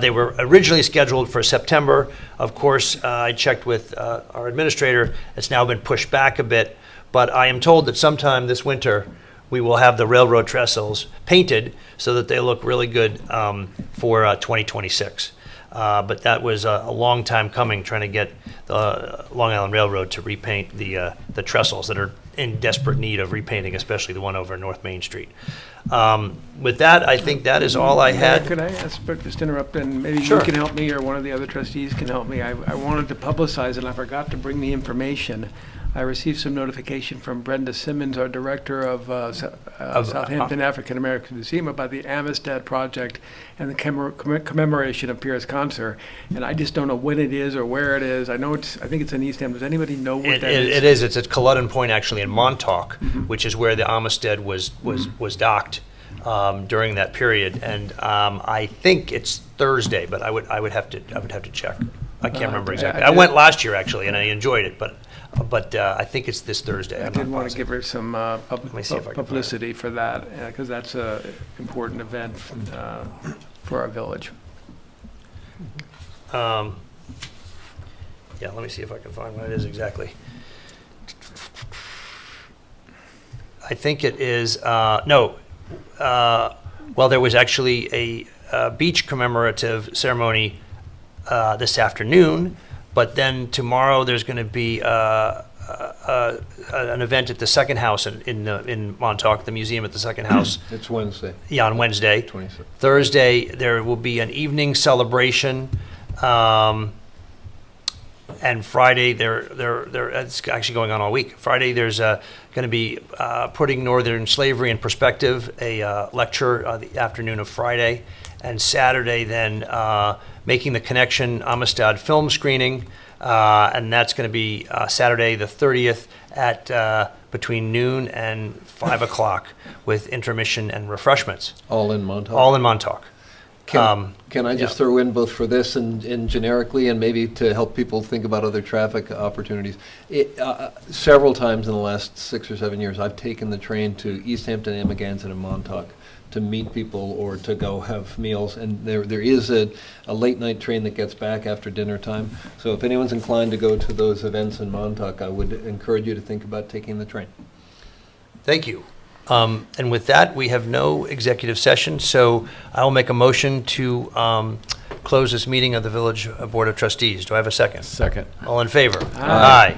They were originally scheduled for September. Of course, I checked with our administrator. It's now been pushed back a bit, but I am told that sometime this winter we will have the railroad trestles painted so that they look really good for 2026. But that was a long time coming, trying to get the Long Island Railroad to repaint the trestles that are in desperate need of repainting, especially the one over North Main Street. With that, I think that is all I had. Could I ask, but just interrupt, and maybe Sure. you can help me or one of the other trustees can help me. I wanted to publicize, and I forgot to bring the information. I received some notification from Brenda Simmons, our director of Southampton African American Museum, about the Amistad project and the commemoration of Pierce Concert. And I just don't know when it is or where it is. I think it's in East Hampton. Does anybody know what that is? It is. It's at Culloden Point, actually, in Montauk, which is where the Amistad was docked during that period. And I think it's Thursday, but I would have to check. I can't remember exactly. I went last year actually, and I enjoyed it, but I think it's this Thursday. I did want to give her some me see if I can find it. publicity for that, because that's an important event for our village. Yeah, let me see if I can find what it is exactly. I think it is, well, there was actually a beach commemorative ceremony this afternoon, but then tomorrow there's going to be an event at the Second House in Montauk, the museum at the Second House. It's Wednesday. Yeah, on Wednesday. 26th. Thursday there will be an evening celebration, and Friday it's actually going on all week. Friday there's going to be putting Northern Slavery in Perspective, a lecture the afternoon of Friday, and Saturday then Making the Connection Amistad film screening, and that's going to be Saturday the 30th at between noon and 5 o'clock with intermission and refreshments. All in Montauk? All in Montauk. Can I just throw in both for this and generically, and maybe to help people think about other traffic opportunities? Several times in the last 6 or 7 years, I've taken the train to East Hampton, Amagansett, and Montauk to meet people or to go have meals. And there is a late night train that gets back after dinner time. So if anyone's inclined to go to those events in Montauk, I would encourage you to think about taking the train. Thank you. And with that, we have no executive session, so I'll make a motion to close this meeting of the Village Board of Trustees. Do I have a second? Second. All in favor? Aye.